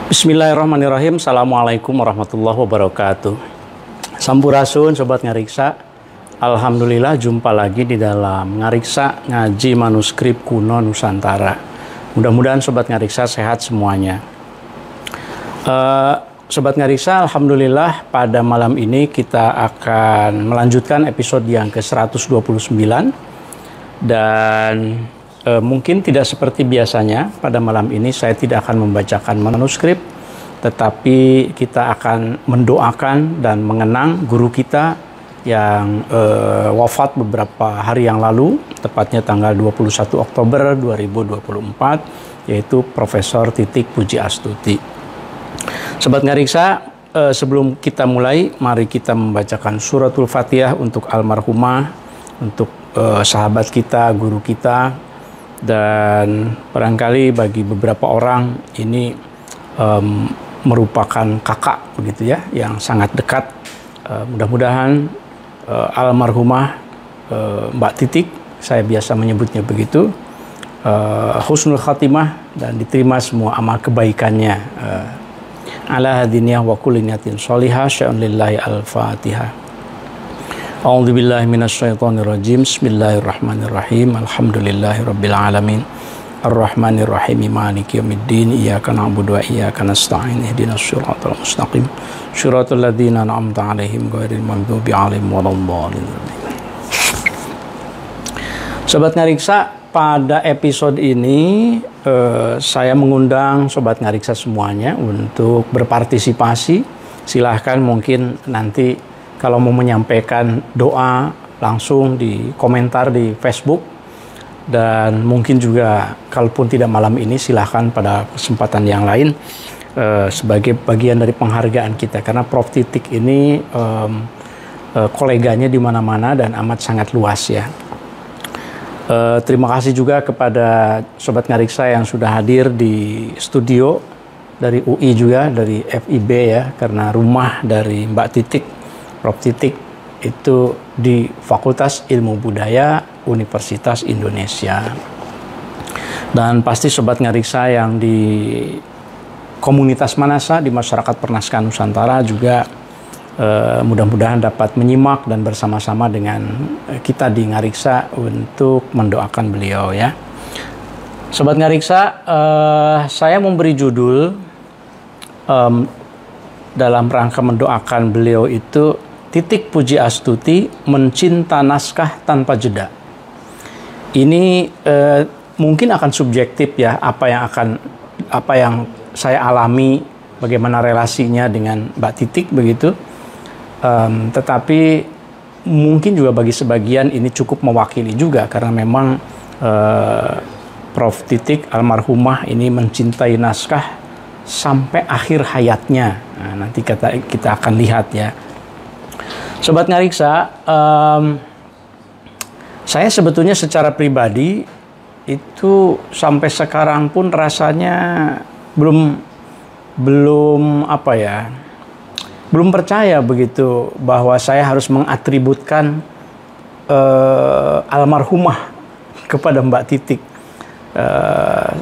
Bismillahirrahmanirrahim. Assalamualaikum warahmatullahi wabarakatuh. Sampurasun Sobat Ngariksa. Alhamdulillah jumpa lagi di dalam Ngariksa Ngaji Manuskrip Kuno Nusantara. Mudah-mudahan Sobat Ngariksa sehat semuanya. Sobat Ngariksa, Alhamdulillah pada malam ini kita akan melanjutkan episode yang ke-129. Dan mungkin tidak seperti biasanya, pada malam ini saya tidak akan membacakan manuskrip, tetapi kita akan mendoakan dan mengenang guru kita yang wafat beberapa hari yang lalu, tepatnya tanggal 21 Oktober 2024, yaitu Profesor Titik Puji Astuti. Sobat Ngariksa, sebelum kita mulai, mari kita membacakan suratul Fatihah untuk almarhumah, untuk sahabat kita, guru kita. Dan barangkali bagi beberapa orang ini merupakan kakak begitu ya, yang sangat dekat. Mudah-mudahan almarhumah Mbak Titik, saya biasa menyebutnya begitu, husnul khatimah dan diterima semua amal kebaikannya. Ala hadiniyah wa kulli niyatin sholihah sya'un lillahi al-Fatihah. A'udzubillahi minasyaitonirrajim. Bismillahirrahmanirrahim. Alhamdulillahirabbil alamin. Arrahmanirrahim. Maliki yaumiddin. Iyyaka na'budu wa iyyaka nasta'in. Ihdinas shiratal mustaqim. Shiratal ladzina an'amta 'alaihim ghairil maghdubi 'alaihim waladdallin. Sobat Ngariksa, pada episode ini saya mengundang Sobat Ngariksa semuanya untuk berpartisipasi. Silahkan mungkin nanti kalau mau menyampaikan doa langsung di komentar di Facebook, dan mungkin juga kalaupun tidak malam ini silahkan pada kesempatan yang lain sebagai bagian dari penghargaan kita, karena Prof Titik ini koleganya di mana-mana dan amat sangat luas ya. Terima kasih juga kepada Sobat Ngariksa yang sudah hadir di studio dari UI juga, dari FIB ya, karena rumah dari Mbak Titik, Prof Titik itu di Fakultas Ilmu Budaya Universitas Indonesia. Dan pasti Sobat Ngariksa yang di komunitas Manasa, di masyarakat Pernaskahan Nusantara juga mudah-mudahan dapat menyimak dan bersama-sama dengan kita di Ngariksa untuk mendoakan beliau ya. Sobat Ngariksa, saya memberi judul dalam rangka mendoakan beliau itu Titik Puji Astuti mencinta naskah tanpa jeda. Ini mungkin akan subjektif ya, apa yang saya alami, bagaimana relasinya dengan Mbak Titik begitu. Tetapi mungkin juga bagi sebagian ini cukup mewakili juga, karena memang Prof Titik almarhumah ini mencintai naskah sampai akhir hayatnya. Nah, nanti kita akan lihat ya. Sobat Ngariksa, saya sebetulnya secara pribadi itu sampai sekarang pun rasanya belum percaya begitu bahwa saya harus mengatributkan almarhumah kepada Mbak Titik.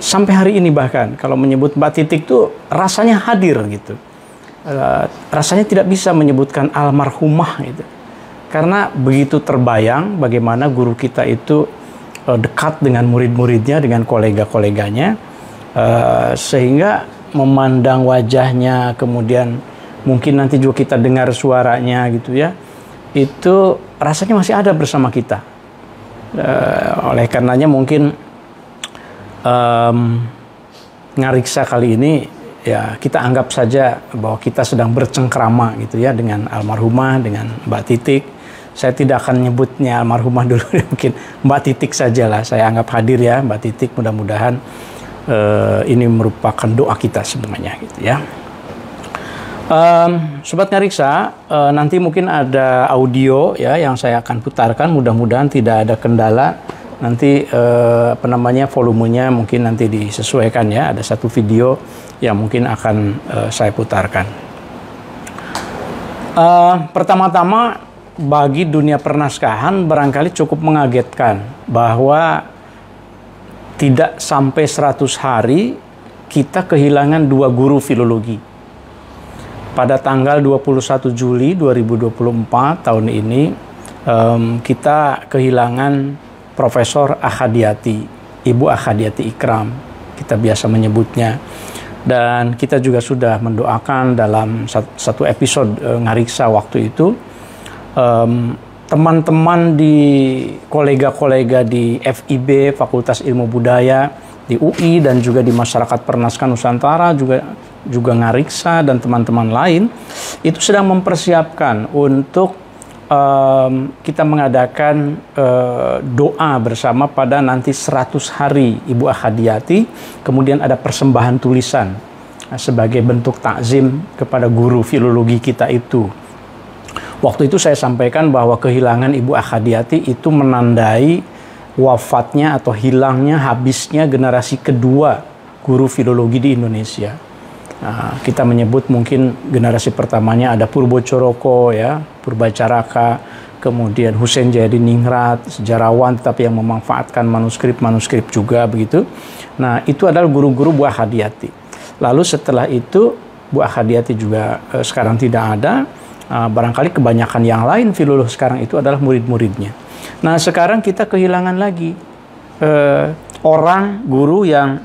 Sampai hari ini bahkan kalau menyebut Mbak Titik tuh rasanya hadir gitu. Rasanya tidak bisa menyebutkan almarhumah gitu, karena begitu terbayang bagaimana guru kita itu dekat dengan murid-muridnya, dengan kolega-koleganya, sehingga memandang wajahnya, kemudian mungkin nanti juga kita dengar suaranya gitu ya, itu rasanya masih ada bersama kita. Oleh karenanya mungkin Ngariksa kali ini ya kita anggap saja bahwa kita sedang bercengkrama gitu ya dengan almarhumah, dengan Mbak Titik. Saya tidak akan nyebutnya almarhumah dulu, mungkin Mbak Titik sajalah. Saya anggap hadir ya Mbak Titik. Mudah-mudahan ini merupakan doa kita semuanya gitu ya. Sobat Ngariksa, nanti mungkin ada audio ya yang saya akan putarkan. Mudah-mudahan tidak ada kendala. Nanti volumenya mungkin nanti disesuaikan ya. Ada satu video yang mungkin akan saya putarkan. Pertama-tama, bagi dunia pernaskahan barangkali cukup mengagetkan bahwa tidak sampai 100 hari kita kehilangan 2 guru filologi. Pada tanggal 21 Juli 2024 tahun ini, kita kehilangan Profesor Ahadiyati, Ibu Ahadiyati Ikram, kita biasa menyebutnya. Dan kita juga sudah mendoakan dalam satu episode Ngariksa waktu itu, teman-teman di kolega-kolega di FIB, Fakultas Ilmu Budaya, di UI, dan juga di Masyarakat Pernaskahan Nusantara, juga Ngariksa dan teman-teman lain, itu sedang mempersiapkan untuk kita mengadakan doa bersama pada nanti 100 hari Ibu Ahadiyati, kemudian ada persembahan tulisan sebagai bentuk takzim kepada guru filologi kita itu. Waktu itu saya sampaikan bahwa kehilangan Ibu Ahadiyati itu menandai wafatnya atau hilangnya, habisnya generasi kedua guru filologi di Indonesia. Nah, kita menyebut mungkin generasi pertamanya ada Purbo Coroko, ya, Purbacaraka, kemudian Hussein Jayadiningrat, sejarawan tetapi yang memanfaatkan manuskrip-manuskrip juga begitu. Nah, itu adalah guru-guru Bu Ahadiyati. Lalu setelah itu Bu Ahadiyati juga sekarang tidak ada. Barangkali kebanyakan yang lain filolog sekarang itu adalah murid-muridnya. Nah, sekarang kita kehilangan lagi orang guru yang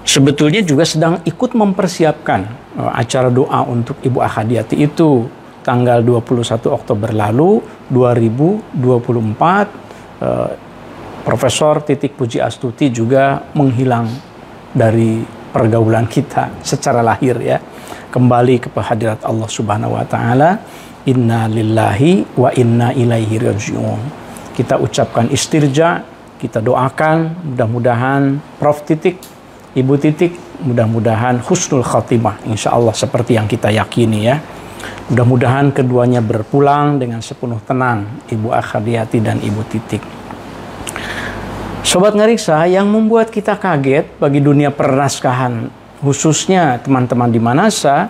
sebetulnya juga sedang ikut mempersiapkan acara doa untuk Ibu Ahadiyati itu. Tanggal 21 Oktober lalu 2024, Profesor Titik Puji Astuti juga menghilang dari pergaulan kita secara lahir, ya, kembali ke hadirat Allah Subhanahu wa taala. Inna lillahi wa inna ilaihi raji'un. Kita ucapkan istirja, kita doakan mudah-mudahan Prof Titik, Ibu Titik, mudah-mudahan husnul khatimah, insya Allah seperti yang kita yakini, ya. Mudah-mudahan keduanya berpulang dengan sepenuh tenang, Ibu Ahadiyati dan Ibu Titik. Sobat Ngariksa, yang membuat kita kaget bagi dunia pernaskahan, khususnya teman-teman di Manasa,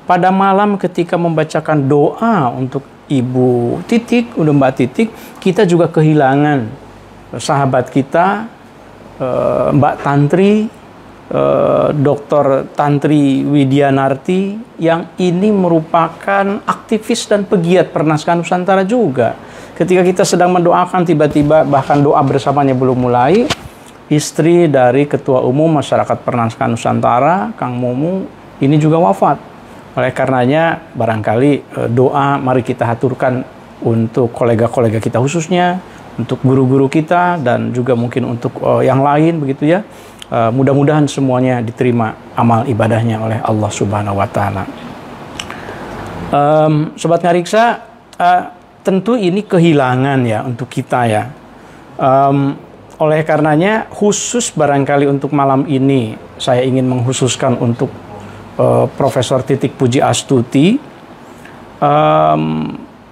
pada malam ketika membacakan doa untuk Ibu Titik, udah Mbak Titik, kita juga kehilangan sahabat kita, Mbak Tantri, Dr. Tantri Widyanarti, yang ini merupakan aktivis dan pegiat pernaskahan Nusantara juga. Ketika kita sedang mendoakan, tiba-tiba bahkan doa bersamanya belum mulai, istri dari Ketua Umum Masyarakat Pernaskahan Nusantara, Kang Mumu, ini juga wafat. Oleh karenanya, barangkali doa mari kita haturkan untuk kolega-kolega kita khususnya, untuk guru-guru kita, dan juga mungkin untuk yang lain, begitu ya. Mudah-mudahan semuanya diterima amal ibadahnya oleh Allah Subhanahu wa taala. Sobat Ngariksa, tentu ini kehilangan ya untuk kita, ya. Oleh karenanya khusus barangkali untuk malam ini saya ingin mengkhususkan untuk Profesor Titik Puji Astuti.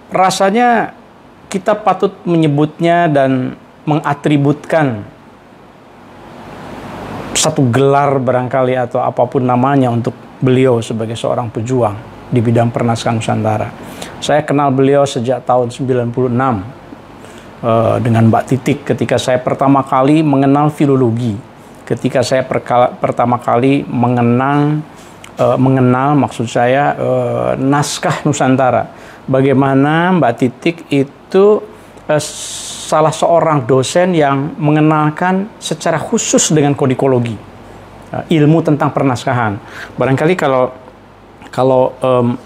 Rasanya kita patut menyebutnya dan mengatributkan satu gelar barangkali atau apapun namanya untuk beliau sebagai seorang pejuang di bidang pernaskahan Nusantara. Saya kenal beliau sejak tahun 96 dengan Mbak Titik ketika saya pertama kali mengenal filologi, ketika saya pertama kali mengenal maksud saya naskah Nusantara. Bagaimana Mbak Titik itu salah seorang dosen yang mengenalkan secara khusus dengan kodikologi, ilmu tentang pernaskahan. Barangkali kalau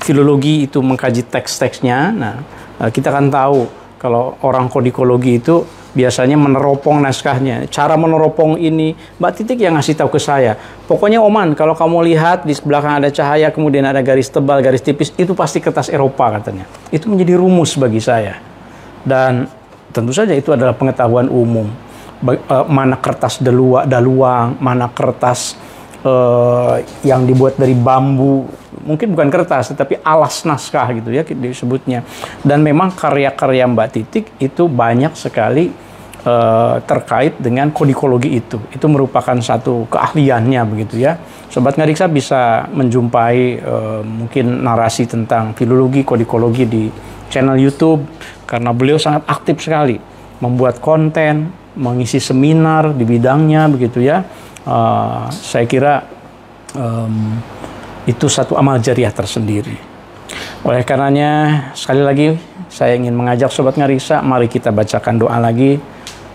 filologi itu mengkaji teks-teksnya, nah kita kan tahu kalau orang kodikologi itu biasanya meneropong naskahnya. Cara meneropong ini Mbak Titik yang ngasih tahu ke saya. Pokoknya Oman, kalau kamu lihat di belakang ada cahaya, kemudian ada garis tebal, garis tipis, itu pasti kertas Eropa katanya. Itu menjadi rumus bagi saya. Dan tentu saja itu adalah pengetahuan umum. Mana kertas daluang, mana kertas yang dibuat dari bambu, mungkin bukan kertas tetapi alas naskah gitu ya disebutnya. Dan memang karya-karya Mbak Titik itu banyak sekali terkait dengan kodikologi itu. Itu merupakan satu keahliannya begitu ya. Sobat Ngariksa bisa menjumpai mungkin narasi tentang filologi, kodikologi di channel YouTube, karena beliau sangat aktif sekali membuat konten, mengisi seminar di bidangnya begitu ya. Saya kira itu satu amal jariah tersendiri. Oleh karenanya, sekali lagi saya ingin mengajak Sobat Ngariksa, mari kita bacakan doa lagi.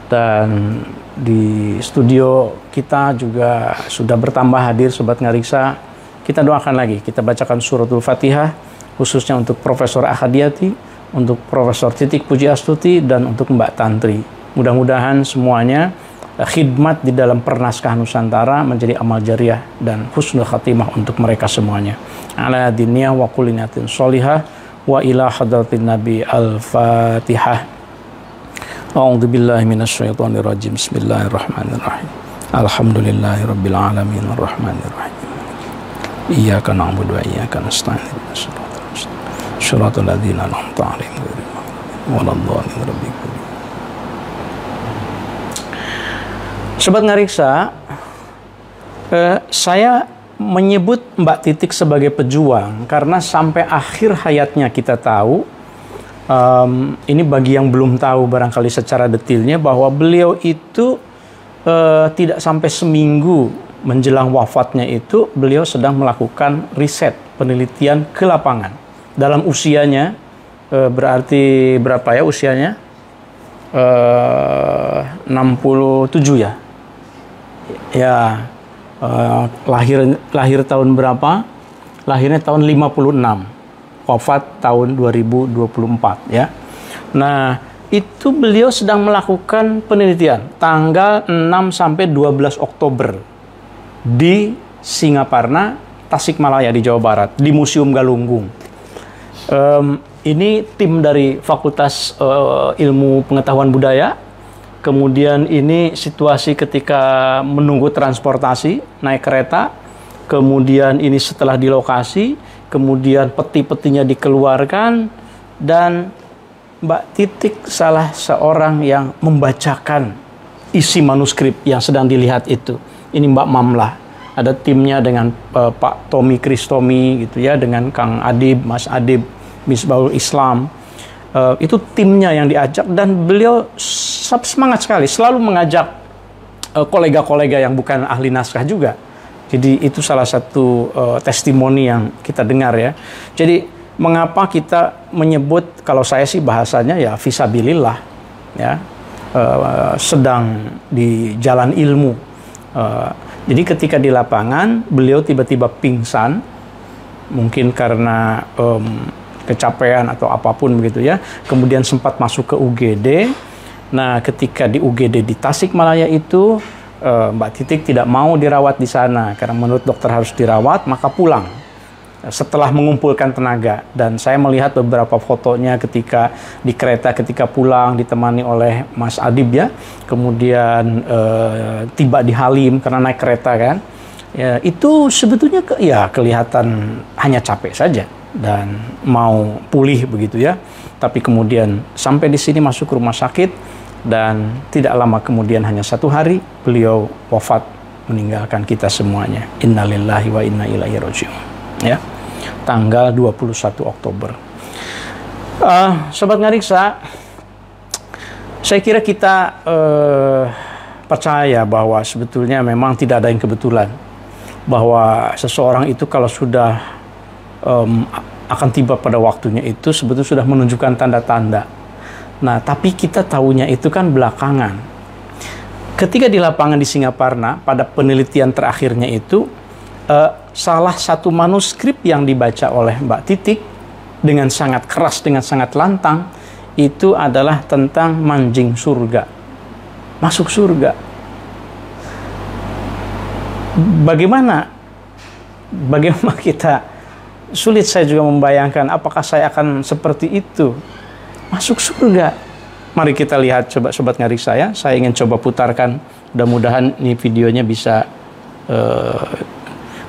Dan di studio kita juga sudah bertambah hadir Sobat Ngariksa. Kita doakan lagi, kita bacakan suratul Fatihah, khususnya untuk Profesor Ahadiati, untuk Profesor Titik Puji Astuti, dan untuk Mbak Tantri. Mudah-mudahan semuanya khidmat di dalam pernaskahan Nusantara menjadi amal jariah dan husnul khatimah untuk mereka semuanya. Ala diniyah wa kulinatin sholihah wa ila hadratin Nabi Al-Fatihah. A'udzu billahi minasyaitonir rajim. Bismillahirrahmanirrahim. Alhamdulillahirabbil alamin arrahmanir rahim. Iyyaka na'budu wa iyyaka nasta'in. Shiratal ladzina an'amta 'alaihim ghairil maghdubi 'alaihim. Sobat Ngariksa, saya menyebut Mbak Titik sebagai pejuang karena sampai akhir hayatnya kita tahu, ini bagi yang belum tahu barangkali secara detailnya, bahwa beliau itu tidak sampai seminggu menjelang wafatnya itu beliau sedang melakukan riset, penelitian ke lapangan. Dalam usianya, berarti berapa ya usianya? 67 ya? Ya, lahir tahun berapa? Lahirnya tahun 56, wafat tahun 2024 ya. Nah, itu beliau sedang melakukan penelitian tanggal 6 sampai 12 Oktober di Singaparna, Tasikmalaya di Jawa Barat, di Museum Galunggung. Ini tim dari Fakultas Ilmu Pengetahuan Budaya. Kemudian ini situasi ketika menunggu transportasi, naik kereta. Kemudian ini setelah di lokasi, kemudian peti-petinya dikeluarkan, dan Mbak Titik salah seorang yang membacakan isi manuskrip yang sedang dilihat itu. Ini Mbak Mamlah. Ada timnya dengan Pak Tommy Kristomi gitu ya, dengan Kang Adib, Mas Adib, Misbahul Islam. Itu timnya yang diajak, dan beliau semangat sekali selalu mengajak kolega-kolega yang bukan ahli naskah juga. Jadi itu salah satu testimoni yang kita dengar ya. Jadi mengapa kita menyebut, kalau saya sih bahasanya ya fisabilillah ya, sedang di jalan ilmu. Jadi ketika di lapangan beliau tiba-tiba pingsan, mungkin karena kecapean atau apapun begitu ya. Kemudian sempat masuk ke UGD. Nah, ketika di UGD di Tasikmalaya itu, Mbak Titik tidak mau dirawat di sana karena menurut dokter harus dirawat, maka pulang setelah mengumpulkan tenaga. Dan saya melihat beberapa fotonya ketika di kereta, ketika pulang ditemani oleh Mas Adib ya. Kemudian tiba di Halim karena naik kereta kan. Ya, itu sebetulnya kelihatan hanya capek saja dan mau pulih begitu ya. Tapi kemudian sampai di sini masuk ke rumah sakit, dan tidak lama kemudian, hanya 1 hari, beliau wafat, meninggalkan kita semuanya. Innalillahi wa inna ilaihi raji'un. Ya, tanggal 21 Oktober. Sobat Ngariksa, saya kira kita percaya bahwa sebetulnya memang tidak ada yang kebetulan, bahwa seseorang itu kalau sudah akan tiba pada waktunya itu sebetulnya sudah menunjukkan tanda-tanda. Nah, tapi kita tahunya itu kan belakangan. Ketika di lapangan di Singaparna, pada penelitian terakhirnya itu, salah satu manuskrip yang dibaca oleh Mbak Titik dengan sangat keras, dengan sangat lantang, itu adalah tentang manjing surga, masuk surga. Bagaimana kita, sulit saya juga membayangkan apakah saya akan seperti itu, masuk surga. Mari kita lihat, coba Sobat Ngariksa ya. Saya ingin coba putarkan, mudah-mudahan ini videonya bisa.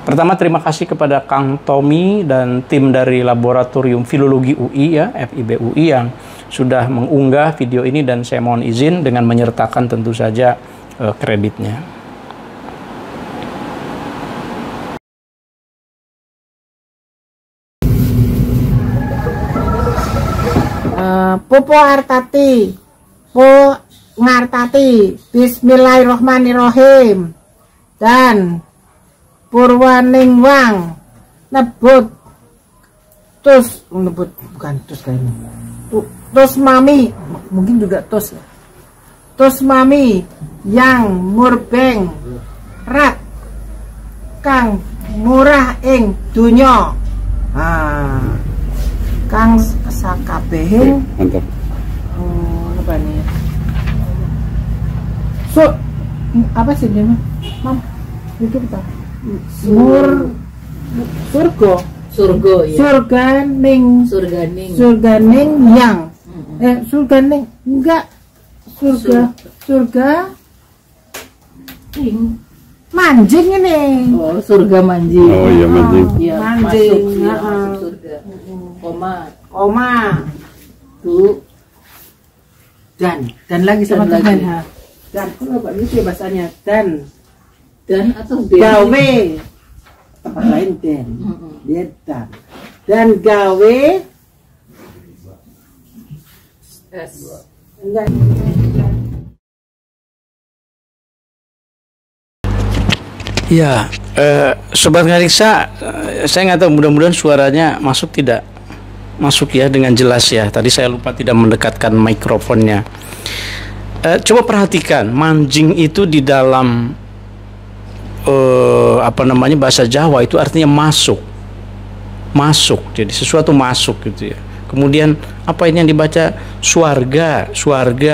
Pertama, terima kasih kepada Kang Tommy dan tim dari Laboratorium Filologi UI ya, FIB UI, yang sudah mengunggah video ini, dan saya mohon izin dengan menyertakan tentu saja kreditnya. Popo Artati, Po Ngartati, Bismillahirrahmanirrahim. Dan Purwaningwang nebut tus nebut bukan tus kayaknya. Tus mami mungkin juga tus ya. Tus mami yang murbeng rat kang murah ing dunya. Kang sakabehing mantap. Apa nih? Apa sih dia? Mam, itu kita. Surga ya. Surganing yang. Surganing enggak. Surga manjing ini. Oh, surga manjing. Oh iya manjing. Ya, Manjing. masuk surga. Koma. Tuh. Dan lagi sama Dan teman lagi. ha. Dan kalau ini bahasanya dan Atau den. gawe tempat lain dan dia dan gawe S. enggak Ya, Sobat Ngariksa, saya nggak tahu, mudah-mudahan suaranya masuk tidak? Masuk ya, dengan jelas ya. Tadi saya lupa tidak mendekatkan mikrofonnya. Coba perhatikan, manjing itu di dalam bahasa Jawa itu artinya masuk, jadi sesuatu masuk gitu ya. Kemudian apa ini yang dibaca suarga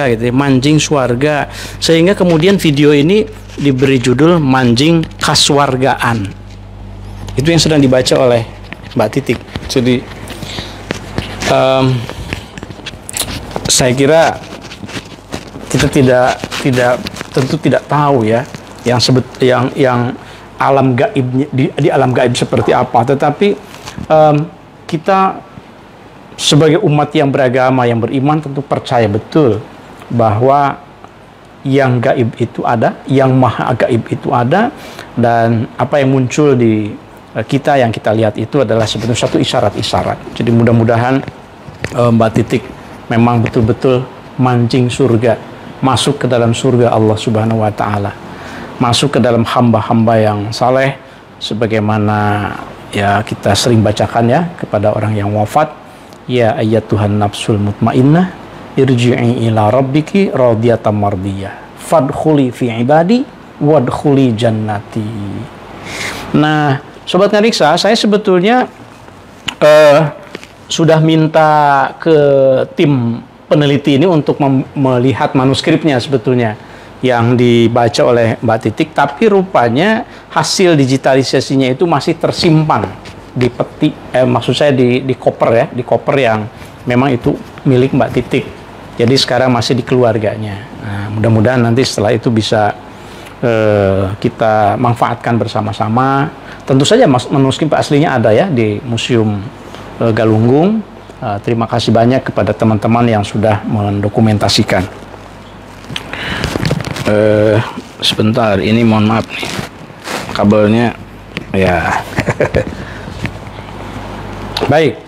gitu ya, manjing suarga, sehingga kemudian video ini diberi judul manjing kaswargaan. Itu yang sedang dibaca oleh Mbak Titik. Jadi saya kira kita tentu tidak tahu ya yang alam gaibnya di alam gaib seperti apa, tetapi kita sebagai umat yang beragama, yang beriman, tentu percaya betul bahwa yang gaib itu ada, yang maha gaib itu ada, dan apa yang muncul di kita yang kita lihat itu adalah sebetulnya satu isyarat-isyarat. Jadi mudah-mudahan Mbak Titik memang betul-betul mancing surga, masuk ke dalam surga Allah Subhanahu wa Ta'ala, masuk ke dalam hamba-hamba yang saleh, sebagaimana ya kita sering bacakan ya kepada orang yang wafat, ya ayyatuhan nafsul mutmainnah irji'i ila rabbiki radiyatan mardiyah fadkhuli fi ibadi wadkhuli jannati. Nah, Sobat Ngariksa, saya sebetulnya sudah minta ke tim peneliti ini untuk melihat manuskripnya sebetulnya yang dibaca oleh Mbak Titik, tapi rupanya hasil digitalisasinya itu masih tersimpan di peti, maksud saya di koper ya, di koper yang memang itu milik Mbak Titik. Jadi sekarang masih di keluarganya. Nah, mudah-mudahan nanti setelah itu bisa kita manfaatkan bersama-sama. Tentu saja manuskrip aslinya ada ya di Museum Galunggung. Terima kasih banyak kepada teman-teman yang sudah mendokumentasikan. Sebentar, ini mohon maaf nih, kabelnya ya. Baik,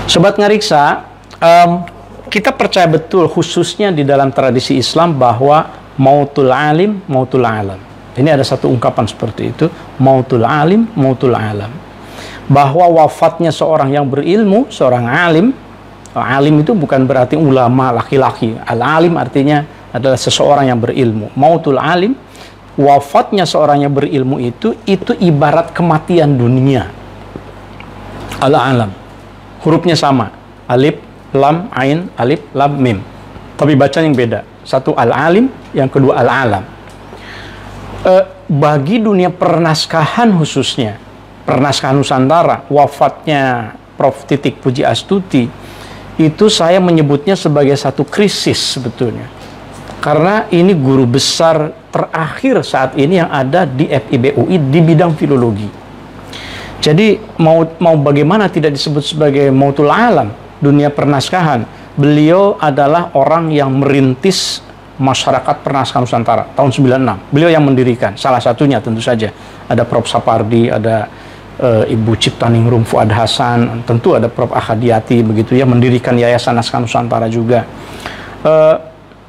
Sobat Ngariksa, kita percaya betul khususnya di dalam tradisi Islam bahwa mautul alim, mautul alam. Ini ada satu ungkapan seperti itu, mautul alim, mautul alam. Bahwa wafatnya seorang yang berilmu, seorang alim, alim itu bukan berarti ulama laki-laki. Al-alim artinya adalah seseorang yang berilmu. Mautul alim, wafatnya seorang yang berilmu itu ibarat kematian dunia. Al-alam, hurufnya sama, alif, lam, ain, alif, lam, mim, tapi bacaan yang beda. Satu al-alim, yang kedua al-alam. Bagi dunia pernaskahan khususnya, pernaskahan Nusantara, wafatnya Prof. Titik Puji Astuti, itu saya menyebutnya sebagai satu krisis sebetulnya. Karena ini guru besar terakhir saat ini yang ada di FIB UI di bidang filologi. Jadi mau bagaimana tidak disebut sebagai mautul alam, dunia pernaskahan. Beliau adalah orang yang merintis masyarakat pernaskahan Nusantara tahun 96. Beliau yang mendirikan, salah satunya tentu saja ada Prof. Sapardi, ada Ibu Ciptaningrum Fuad Hasan, tentu ada Prof. Ahadiati begitu ya, mendirikan Yayasan Naskah Nusantara juga.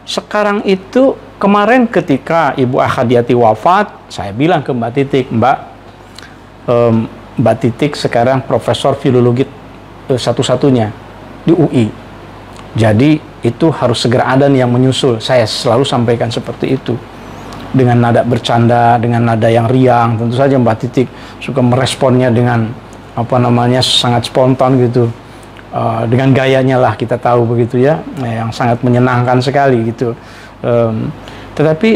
sekarang itu kemarin ketika Ibu Ahadiati wafat, saya bilang ke Mbak Titik, Mbak Titik sekarang profesor filologi satu-satunya di UI. Jadi itu harus segera ada nih yang menyusul. Saya selalu sampaikan seperti itu. Dengan nada bercanda, dengan nada yang riang. Tentu saja Mbak Titik suka meresponnya dengan sangat spontan gitu. Dengan gayanya lah kita tahu begitu ya, yang sangat menyenangkan sekali gitu. Tetapi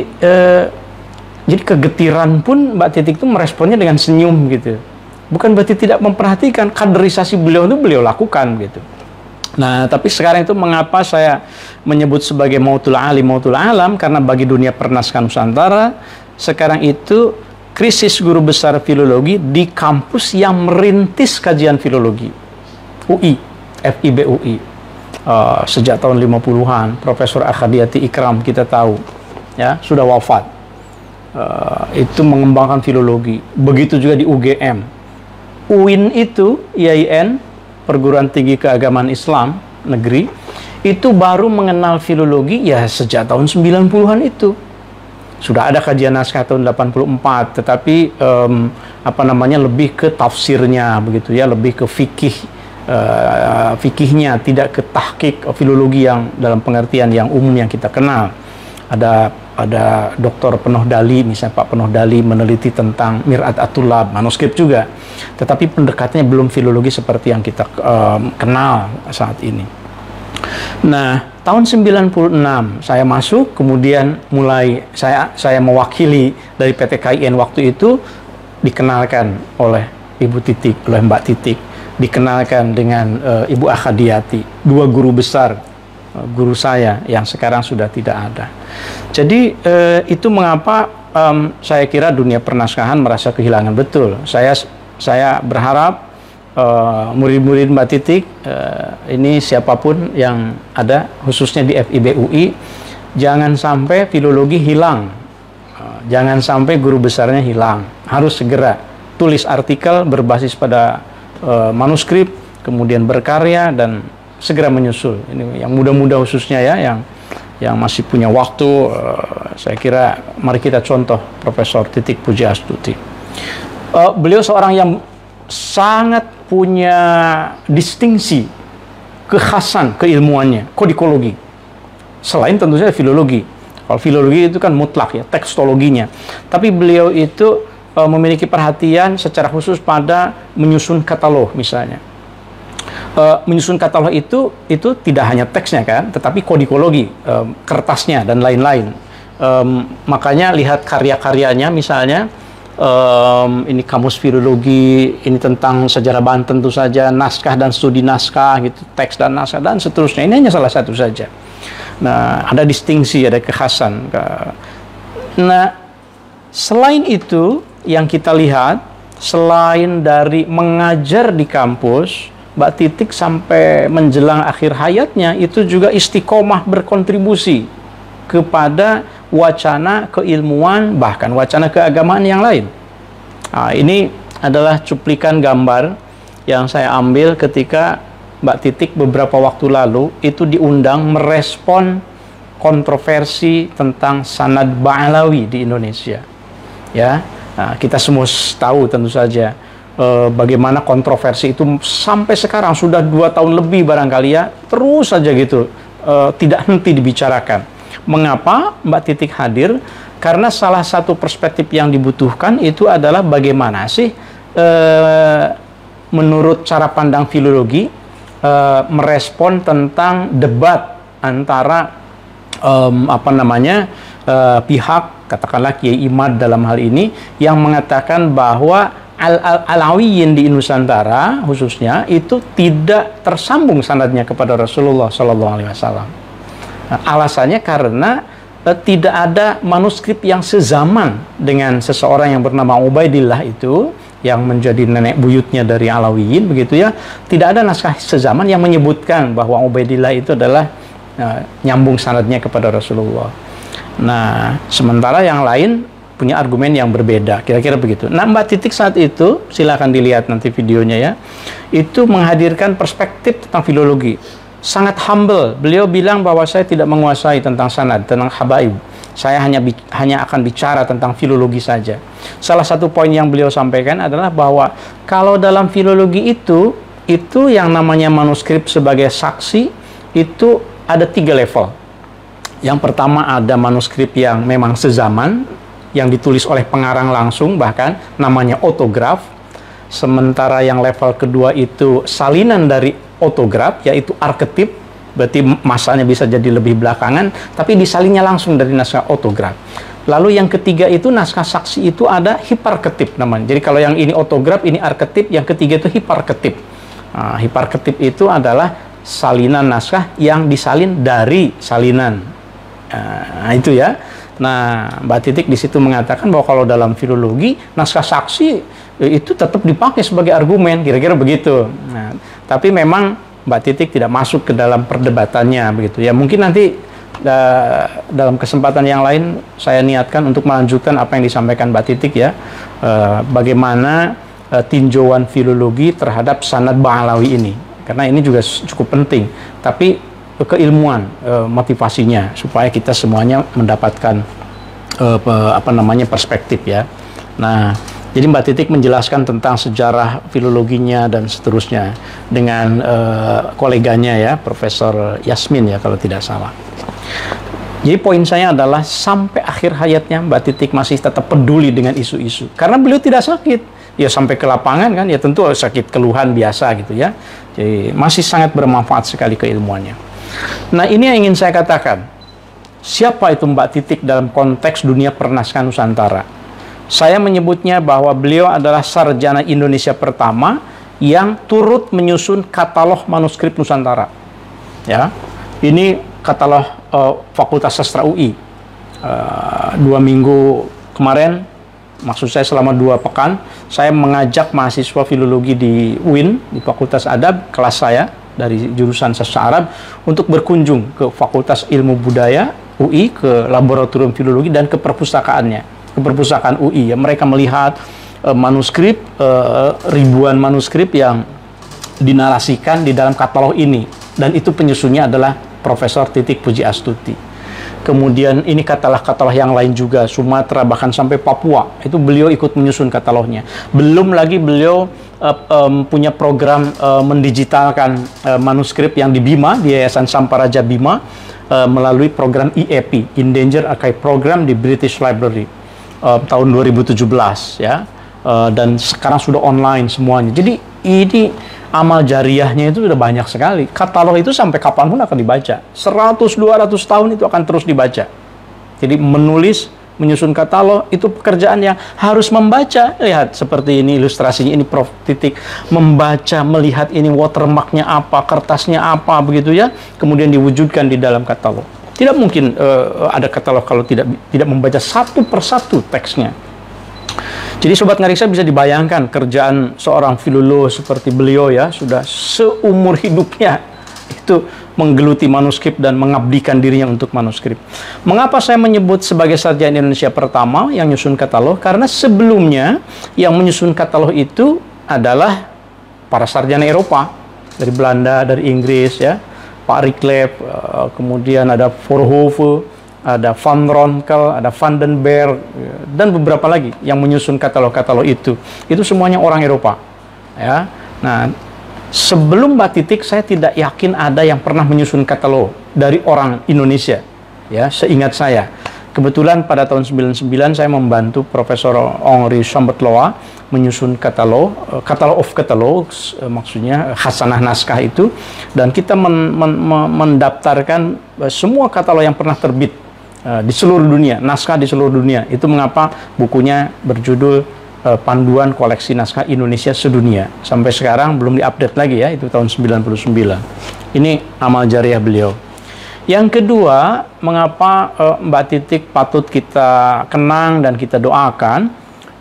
jadi kegetiran pun Mbak Titik itu meresponnya dengan senyum gitu. Bukan berarti tidak memperhatikan, kaderisasi beliau itu beliau lakukan gitu. Nah, tapi sekarang itu mengapa saya menyebut sebagai mautul alim, mautul alam, karena bagi dunia pernaskahan Nusantara sekarang itu krisis guru besar filologi di kampus yang merintis kajian filologi, UI, FIB UI. Sejak tahun 50-an, Profesor Ahadiati Ikram kita tahu ya, sudah wafat. Itu mengembangkan filologi. Begitu juga di UGM. UIN itu, IAIN, Perguruan Tinggi Keagamaan Islam Negeri, itu baru mengenal filologi ya sejak tahun 90-an itu. Sudah ada kajian naskah tahun 84, tetapi lebih ke tafsirnya begitu ya, lebih ke fikihnya, tidak ke tahqiq filologi yang dalam pengertian yang umum yang kita kenal. Ada Dr. Penoh Dali, misalnya Pak Penoh Dali meneliti tentang Mir'at At-Tullab, manuskrip juga. Tetapi pendekatannya belum filologi seperti yang kita kenal saat ini. Nah, tahun 96 saya masuk, kemudian mulai saya mewakili dari PT KIN waktu itu, dikenalkan oleh Ibu Titik, oleh Mbak Titik, dikenalkan dengan Ibu Ahadiati, dua guru besar guru saya yang sekarang sudah tidak ada. Jadi itu mengapa saya kira dunia pernaskahan merasa kehilangan betul. Saya berharap murid-murid Mbak Titik ini siapapun yang ada, khususnya di FIB UI, jangan sampai filologi hilang, jangan sampai guru besarnya hilang. Harus segera tulis artikel berbasis pada manuskrip, kemudian berkarya dan segera menyusul. Ini yang muda-muda khususnya ya, yang masih punya waktu. Saya kira mari kita contoh Profesor Titik Pujiastuti. Beliau seorang yang sangat punya distingsi, kekhasan keilmuannya, kodikologi. Selain tentu saja filologi. Kalau filologi itu kan mutlak ya, tekstologinya. Tapi beliau itu memiliki perhatian secara khusus pada menyusun katalog misalnya. Menyusun katalog itu tidak hanya teksnya kan, tetapi kodikologi, kertasnya dan lain-lain. Makanya lihat karya-karyanya misalnya, ini kamus filologi, ini tentang sejarah Banten tentu saja, naskah dan studi naskah gitu, teks dan naskah dan seterusnya. Ini hanya salah satu saja. Nah, ada distingsi, ada kekhasan. Nah, selain itu yang kita lihat, selain dari mengajar di kampus, Mbak Titik sampai menjelang akhir hayatnya itu juga istiqomah berkontribusi kepada wacana keilmuan, bahkan wacana keagamaan yang lain. Nah, ini adalah cuplikan gambar yang saya ambil ketika Mbak Titik beberapa waktu lalu itu diundang merespon kontroversi tentang sanad Ba'alawi di Indonesia. Ya, nah, kita semua tahu tentu saja bagaimana kontroversi itu sampai sekarang sudah 2 tahun lebih barangkali ya, terus saja gitu, tidak henti dibicarakan. Mengapa Mbak Titik hadir? Karena salah satu perspektif yang dibutuhkan itu adalah bagaimana sih menurut cara pandang filologi merespon tentang debat antara pihak, katakanlah Kiai Imad dalam hal ini, yang mengatakan bahwa Alawiyin di Nusantara khususnya itu tidak tersambung sanadnya kepada Rasulullah SAW. Nah, alasannya karena tidak ada manuskrip yang sezaman dengan seseorang yang bernama Ubaidillah itu, yang menjadi nenek buyutnya dari Alawiyin begitu ya. Tidak ada naskah sezaman yang menyebutkan bahwa Ubaidillah itu adalah nyambung sanadnya kepada Rasulullah. Nah, sementara yang lain punya argumen yang berbeda, kira-kira begitu. Nah, Mbak Titik saat itu, silakan dilihat nanti videonya ya, itu menghadirkan perspektif tentang filologi. sangat humble. Beliau bilang bahwa saya tidak menguasai tentang sanad, tentang habaib. Saya hanya akan bicara tentang filologi saja. Salah satu poin yang beliau sampaikan adalah bahwa kalau dalam filologi itu yang namanya manuskrip sebagai saksi itu ada 3 level. Yang pertama ada manuskrip yang memang sezaman, yang ditulis oleh pengarang langsung, bahkan namanya otograf. Sementara yang level kedua itu salinan dari otograf, yaitu arketip. Berarti masanya bisa jadi lebih belakangan, tapi disalinnya langsung dari naskah otograf. Lalu yang ketiga itu naskah saksi itu ada hiparketip namanya. Jadi kalau yang ini otograf, ini arketip, yang ketiga itu hiparketip. Nah, hiparketip itu adalah salinan naskah yang disalin dari salinan. Nah, itu ya. Nah, Mbak Titik di situ mengatakan bahwa kalau dalam filologi naskah saksi itu tetap dipakai sebagai argumen, kira-kira begitu. Nah, tapi memang Mbak Titik tidak masuk ke dalam perdebatannya begitu ya. Mungkin nanti dalam kesempatan yang lain saya niatkan untuk melanjutkan apa yang disampaikan Mbak Titik ya. Bagaimana tinjauan filologi terhadap sanad Ba'alawi ini. Karena ini juga cukup penting. Tapi keilmuan motivasinya supaya kita semuanya mendapatkan perspektif ya. Nah, jadi Mbak Titik menjelaskan tentang sejarah filologinya dan seterusnya dengan koleganya ya, Profesor Yasmin ya kalau tidak salah. Jadi poin saya adalah sampai akhir hayatnya Mbak Titik masih tetap peduli dengan isu-isu. Karena beliau tidak sakit. Ya sampai ke lapangan kan, ya tentu sakit keluhan biasa gitu ya. Jadi masih sangat bermanfaat sekali keilmuannya. Nah ini yang ingin saya katakan. Siapa itu Mbak Titik dalam konteks dunia pernaskahan Nusantara? Saya menyebutnya bahwa beliau adalah sarjana Indonesia pertama yang turut menyusun katalog manuskrip Nusantara. Ya, ini katalog Fakultas Sastra UI. 2 minggu kemarin, maksud saya selama 2 pekan, saya mengajak mahasiswa filologi di UIN, di Fakultas Adab, kelas saya dari jurusan Sastra Arab, untuk berkunjung ke Fakultas Ilmu Budaya UI, ke Laboratorium Filologi dan ke perpustakaannya. Keperpustakaan UI ya, mereka melihat manuskrip, ribuan manuskrip yang dinarasikan di dalam katalog ini, dan itu penyusunnya adalah Profesor Titik Puji Astuti. Kemudian ini katalog yang lain juga, Sumatera bahkan sampai Papua, itu beliau ikut menyusun katalognya. Belum lagi beliau punya program mendigitalkan manuskrip yang di Bima, di Yayasan Samparaja Bima, melalui program IAP, Endangered Archive Program di British Library. Tahun 2017 ya, dan sekarang sudah online semuanya. Jadi ini amal jariahnya itu sudah banyak sekali. Katalog itu sampai kapanpun akan dibaca, 100-200 tahun itu akan terus dibaca. Jadi menyusun katalog itu pekerjaan yang harus membaca. Lihat seperti ini ilustrasinya, ini Prof Titik membaca, melihat ini watermarknya apa, kertasnya apa begitu ya, kemudian diwujudkan di dalam katalog. Tidak mungkin ada katalog kalau tidak membaca satu persatu teksnya. Jadi Sobat Ngariksa bisa dibayangkan kerjaan seorang filolog seperti beliau ya, sudah seumur hidupnya itu menggeluti manuskrip dan mengabdikan dirinya untuk manuskrip. Mengapa saya menyebut sebagai sarjana Indonesia pertama yang menyusun katalog? Karena sebelumnya yang menyusun katalog itu adalah para sarjana Eropa, dari Belanda, dari Inggris ya. Pak Riklev, kemudian ada Voorhoeve, ada Van Ronkel, ada Van den Berg, dan beberapa lagi yang menyusun katalog-katalog itu. Itu semuanya orang Eropa. Ya. Nah, sebelum Mbak Titik, saya tidak yakin ada yang pernah menyusun katalog dari orang Indonesia. Ya, seingat saya. Kebetulan pada tahun 99 saya membantu Profesor Henri Chamberlain menyusun katalog of catalogs, maksudnya khasanah naskah itu, dan kita mendaftarkan semua katalog yang pernah terbit di seluruh dunia, naskah di seluruh dunia. Itu mengapa bukunya berjudul Panduan Koleksi Naskah Indonesia Sedunia. Sampai sekarang belum diupdate lagi ya, itu tahun 99. Ini amal jariah beliau. Yang kedua, mengapa Mbak Titik patut kita kenang dan kita doakan,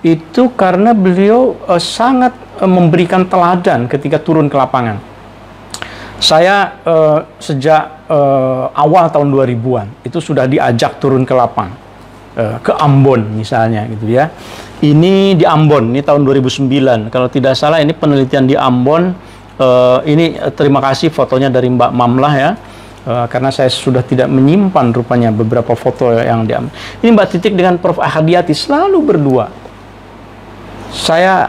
itu karena beliau sangat memberikan teladan ketika turun ke lapangan. Saya sejak awal tahun 2000-an itu sudah diajak turun ke lapang, ke Ambon misalnya gitu ya. Ini di Ambon, ini tahun 2009. Kalau tidak salah ini penelitian di Ambon Ini terima kasih fotonya dari Mbak Mamlah ya. Karena saya sudah tidak menyimpan rupanya beberapa foto yang diambil. Ini Mbak Titik dengan Prof. Ahadiati selalu berdua. Saya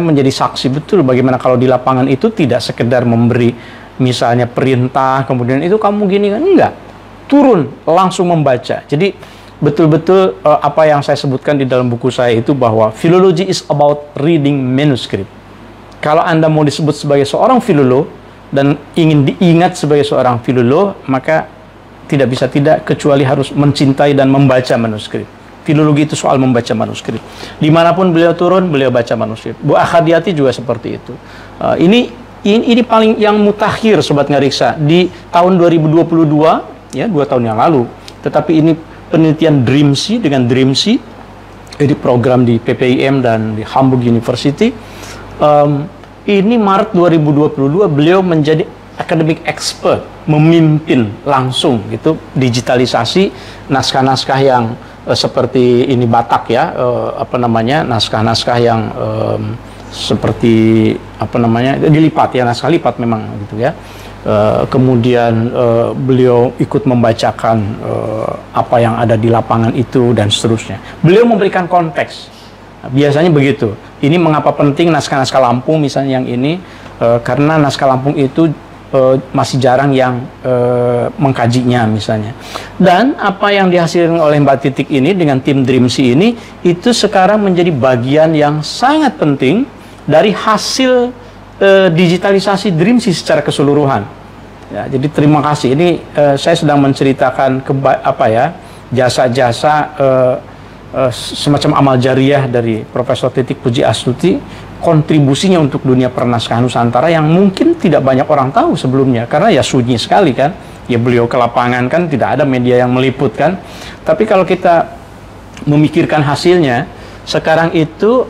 menjadi saksi betul bagaimana kalau di lapangan itu tidak sekedar memberi misalnya perintah, kemudian itu kamu gini kan, enggak. Turun, langsung membaca. Jadi betul-betul apa yang saya sebutkan di dalam buku saya itu bahwa philology is about reading manuscript. Kalau Anda mau disebut sebagai seorang filolog, dan ingin diingat sebagai seorang filolog, maka tidak bisa tidak kecuali harus mencintai dan membaca manuskrip. Filologi itu soal membaca manuskrip. Dimanapun beliau turun, beliau baca manuskrip. Bu Ahadiati juga seperti itu. Ini paling yang mutakhir, Sobat Ngariksa, di tahun 2022, ya 2 tahun yang lalu. Tetapi ini penelitian DRIMSI dengan DRIMSI, jadi program di PPIM dan di Hamburg University. Ini Maret 2022 beliau menjadi academic expert, memimpin langsung gitu digitalisasi naskah-naskah yang seperti ini Batak ya, naskah-naskah yang seperti dilipat ya, naskah lipat memang gitu ya. Kemudian beliau ikut membacakan apa yang ada di lapangan itu dan seterusnya. Beliau memberikan konteks. Biasanya begitu. Ini mengapa penting naskah-naskah Lampung misalnya yang ini, karena naskah Lampung itu masih jarang yang mengkajinya misalnya. Dan apa yang dihasilkan oleh Mbak Titik ini dengan tim DRIMSI ini, itu sekarang menjadi bagian yang sangat penting dari hasil digitalisasi DRIMSI secara keseluruhan. Ya, jadi terima kasih. Ini saya sedang menceritakan jasa-jasa semacam amal jariah dari Profesor Titik Puji Astuti, kontribusinya untuk dunia pernaskahan Nusantara yang mungkin tidak banyak orang tahu sebelumnya, karena ya sunyi sekali kan, ya beliau ke lapangan kan, tidak ada media yang meliput kan. Tapi kalau kita memikirkan hasilnya, sekarang itu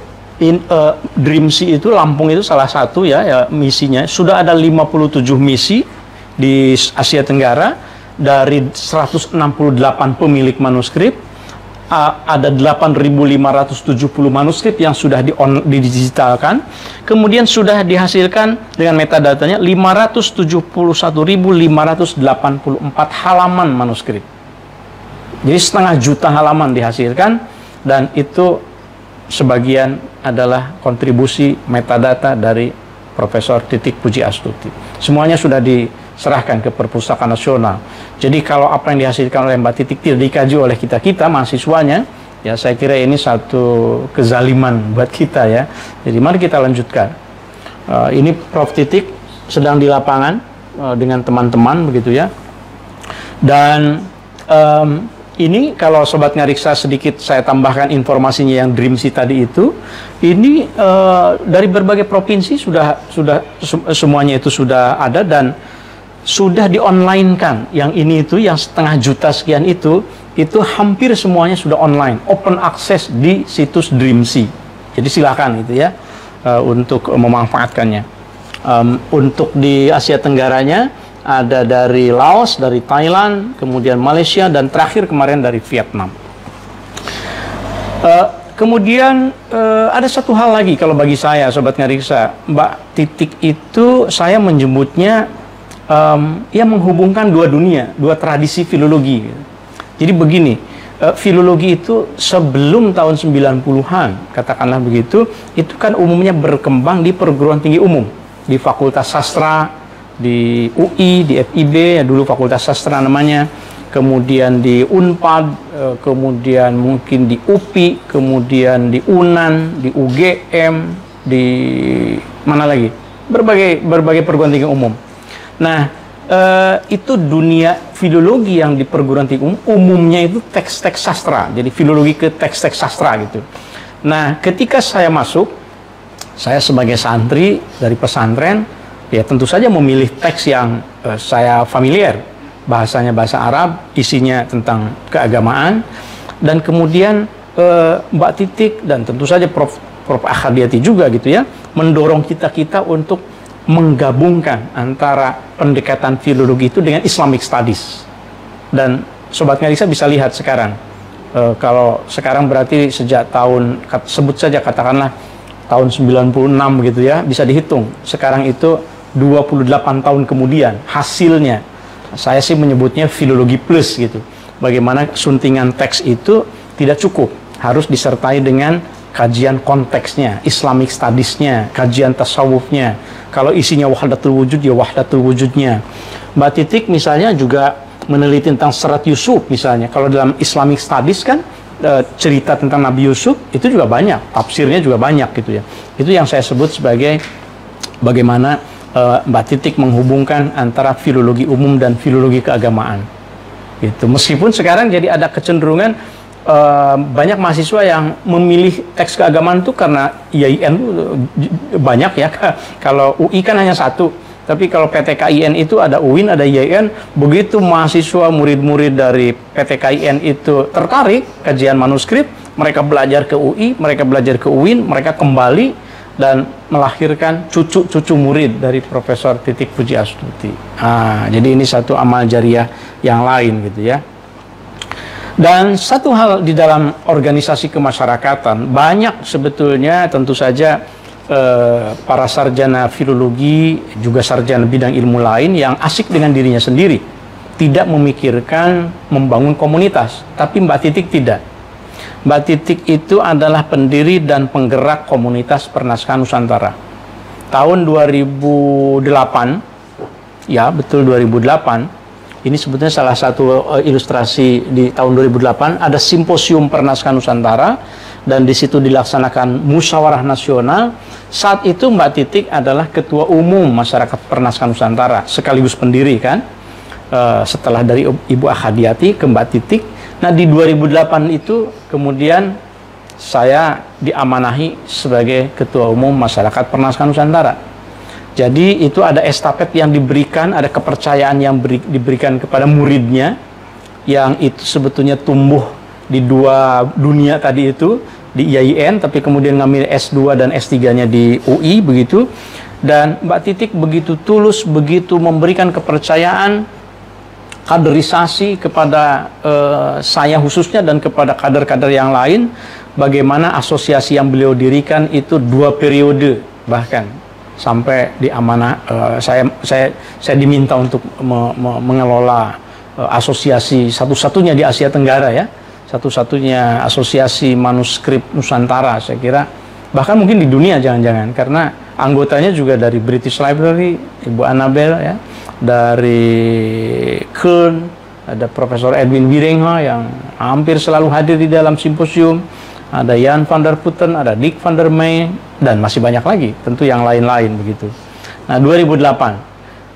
DRIMSI itu Lampung itu salah satu ya misinya, sudah ada 57 misi di Asia Tenggara dari 168 pemilik manuskrip. Ada 8.570 manuskrip yang sudah didigitalkan, kemudian sudah dihasilkan dengan metadatanya 571.584 halaman manuskrip. Jadi 0,5 juta halaman dihasilkan, dan itu sebagian adalah kontribusi metadata dari Profesor Titik Puji Astuti. Semuanya sudah diserahkan ke Perpustakaan Nasional. Jadi kalau apa yang dihasilkan oleh Mbak Titik tidak dikaji oleh kita mahasiswanya, ya saya kira ini satu kezaliman buat kita ya. Jadi mari kita lanjutkan. Ini Prof Titik sedang di lapangan dengan teman-teman begitu ya. Dan ini kalau Sobat Ngariksa sedikit saya tambahkan informasinya yang DRIMSI tadi itu, ini dari berbagai provinsi sudah semuanya itu sudah ada dan sudah di-online-kan. Yang ini itu yang 0,5 juta sekian itu hampir semuanya sudah online, open access di situs DRIMSI. Jadi silakan itu ya untuk memanfaatkannya. Untuk di Asia Tenggaranya ada dari Laos, dari Thailand, kemudian Malaysia, dan terakhir kemarin dari Vietnam. Kemudian ada satu hal lagi kalau bagi saya, Sobat Ngariksa, Mbak Titik itu saya menyebutnya ia menghubungkan dua dunia, dua tradisi filologi. Jadi begini, filologi itu sebelum tahun 90-an, katakanlah begitu, itu kan umumnya berkembang di perguruan tinggi umum, di Fakultas Sastra, di UI, di FIB, ya dulu Fakultas Sastra namanya, kemudian di Unpad, kemudian mungkin di UPI, kemudian di UNAN, di UGM, di mana lagi? Berbagai perguruan tinggi umum. Nah, itu dunia filologi yang di perguruan tinggi umumnya itu teks-teks sastra, jadi filologi ke teks-teks sastra gitu. Nah, ketika saya masuk, saya sebagai santri dari pesantren, ya tentu saja memilih teks yang saya familiar, bahasanya bahasa Arab, isinya tentang keagamaan, dan kemudian Mbak Titik dan tentu saja Prof. Ahadiati juga gitu ya, mendorong kita untuk menggabungkan antara pendekatan filologi itu dengan Islamic Studies. Dan Sobat Ngariksa bisa lihat sekarang, kalau sekarang berarti sejak tahun, sebut saja katakanlah tahun 96 gitu ya, bisa dihitung. Sekarang itu 28 tahun kemudian hasilnya. Saya sih menyebutnya filologi plus gitu. Bagaimana suntingan teks itu tidak cukup, harus disertai dengan kajian konteksnya, Islamic studies-nya, kajian tasawufnya. Kalau isinya wahdatul wujud, ya wahdatul wujudnya. Mbak Titik misalnya juga meneliti tentang Serat Yusuf misalnya. Kalau dalam Islamic studies kan cerita tentang Nabi Yusuf itu juga banyak, tafsirnya juga banyak gitu ya. Itu yang saya sebut sebagai bagaimana Mbak Titik menghubungkan antara filologi umum dan filologi keagamaan. Gitu. Meskipun sekarang jadi ada kecenderungan banyak mahasiswa yang memilih teks keagamaan itu karena IAIN banyak ya. Kalau UI kan hanya satu, tapi kalau PTKIN itu ada UIN, ada IAIN. Begitu mahasiswa murid-murid dari PTKIN itu tertarik kajian manuskrip, mereka belajar ke UI, mereka belajar ke UIN, mereka kembali dan melahirkan cucu-cucu murid dari Profesor Titik Pujiastuti. Jadi ini satu amal jariah yang lain gitu ya. Dan satu hal di dalam organisasi kemasyarakatan, banyak sebetulnya tentu saja para sarjana filologi, juga sarjana bidang ilmu lain yang asik dengan dirinya sendiri, tidak memikirkan membangun komunitas. Tapi Mbak Titik tidak. Mbak Titik itu adalah pendiri dan penggerak komunitas Pernaskahan Nusantara. Tahun 2008, ya betul 2008, ini sebetulnya salah satu ilustrasi di tahun 2008, ada simposium Pernaskahan Nusantara, dan di situ dilaksanakan musyawarah nasional. Saat itu Mbak Titik adalah Ketua Umum Masyarakat Pernaskahan Nusantara, sekaligus pendiri kan, setelah dari Ibu Ahadiati ke Mbak Titik. Nah di 2008 itu kemudian saya diamanahi sebagai Ketua Umum Masyarakat Pernaskahan Nusantara. Jadi itu ada estafet yang diberikan, ada kepercayaan yang diberikan kepada muridnya, yang itu sebetulnya tumbuh di dua dunia tadi itu, di IAIN, tapi kemudian ngambil S2 dan S3-nya di UI begitu. Dan Mbak Titik begitu tulus, begitu memberikan kepercayaan, kaderisasi kepada saya khususnya dan kepada kader-kader yang lain, bagaimana asosiasi yang beliau dirikan itu 2 periode bahkan sampai di amanah saya diminta untuk mengelola asosiasi satu-satunya di Asia Tenggara ya, satu-satunya asosiasi manuskrip Nusantara saya kira, bahkan mungkin di dunia jangan-jangan, karena anggotanya juga dari British Library, Ibu Annabel ya, dari Köln, ada Profesor Edwin Wieringa yang hampir selalu hadir di dalam simposium, ada Jan van der Putten, ada Dick van der Meij, dan masih banyak lagi tentu yang lain-lain begitu. Nah 2008,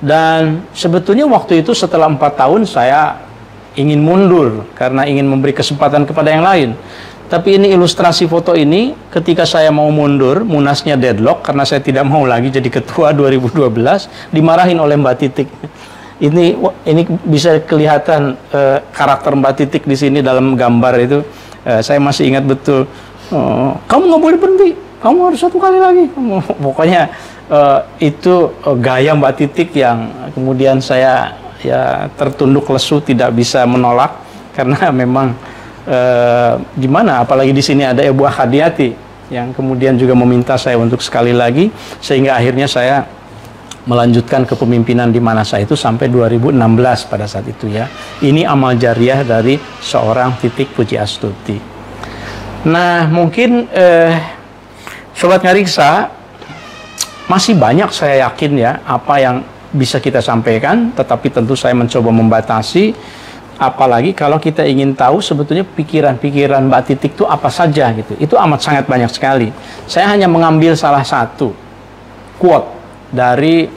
dan sebetulnya waktu itu setelah 4 tahun saya ingin mundur karena ingin memberi kesempatan kepada yang lain. Tapi ini ilustrasi foto ini ketika saya mau mundur, munasnya deadlock karena saya tidak mau lagi jadi ketua 2012, dimarahin oleh Mbak Titik. Ini bisa kelihatan karakter Mbak Titik di sini dalam gambar itu. Saya masih ingat betul. Kamu nggak boleh berhenti, kamu harus 1 kali lagi. Pokoknya itu gaya Mbak Titik yang kemudian saya ya tertunduk lesu, tidak bisa menolak karena memang gimana, apalagi di sini ada Ibu Ahadiati yang kemudian juga meminta saya untuk sekali lagi, sehingga akhirnya saya melanjutkan kepemimpinan di Manasa itu sampai 2016 pada saat itu ya. Ini amal jariah dari seorang Titik Pujiastuti. Nah mungkin Sobat Ngariksa masih banyak saya yakin ya apa yang bisa kita sampaikan, tetapi tentu saya mencoba membatasi. Apalagi kalau kita ingin tahu sebetulnya pikiran-pikiran Mbak Titik itu apa saja gitu. Itu amat sangat banyak sekali. Saya hanya mengambil salah satu quote dari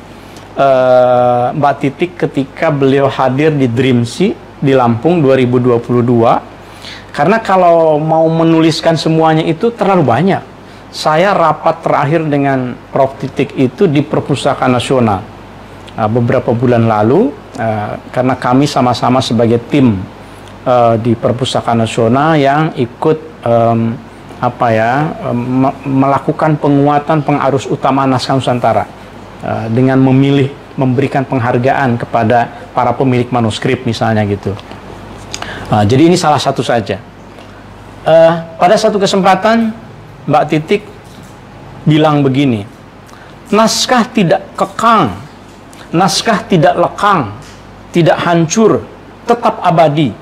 Mbak Titik ketika beliau hadir di Dreamsea di Lampung 2022. Karena kalau mau menuliskan semuanya itu terlalu banyak. Saya rapat terakhir dengan Prof. Titik itu di Perpustakaan Nasional beberapa bulan lalu, karena kami sama-sama sebagai tim di Perpustakaan Nasional yang ikut melakukan penguatan pengarus utama naskah Nusantara dengan memberikan penghargaan kepada para pemilik manuskrip misalnya gitu. Jadi ini salah satu saja. Pada satu kesempatan Mbak Titik bilang begini, naskah tidak kekang Naskah tidak lekang, tidak hancur, tetap abadi,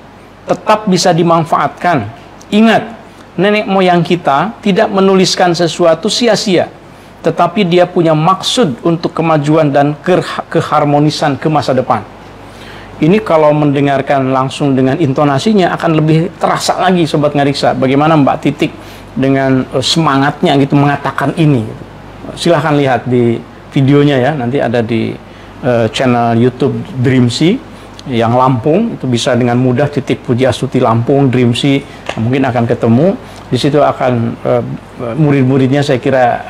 tetap bisa dimanfaatkan. Ingat, nenek moyang kita tidak menuliskan sesuatu sia-sia, tetapi dia punya maksud untuk kemajuan dan keharmonisan ke masa depan. Ini kalau mendengarkan langsung dengan intonasinya akan lebih terasa lagi Sobat Ngariksa, bagaimana Mbak Titik dengan semangatnya gitu mengatakan ini. Silahkan lihat di videonya ya, nanti ada di channel YouTube Dreamsy yang Lampung, itu bisa dengan mudah Titik Pujiastuti Lampung Dreamsy, mungkin akan ketemu. Di situ akan murid-muridnya saya kira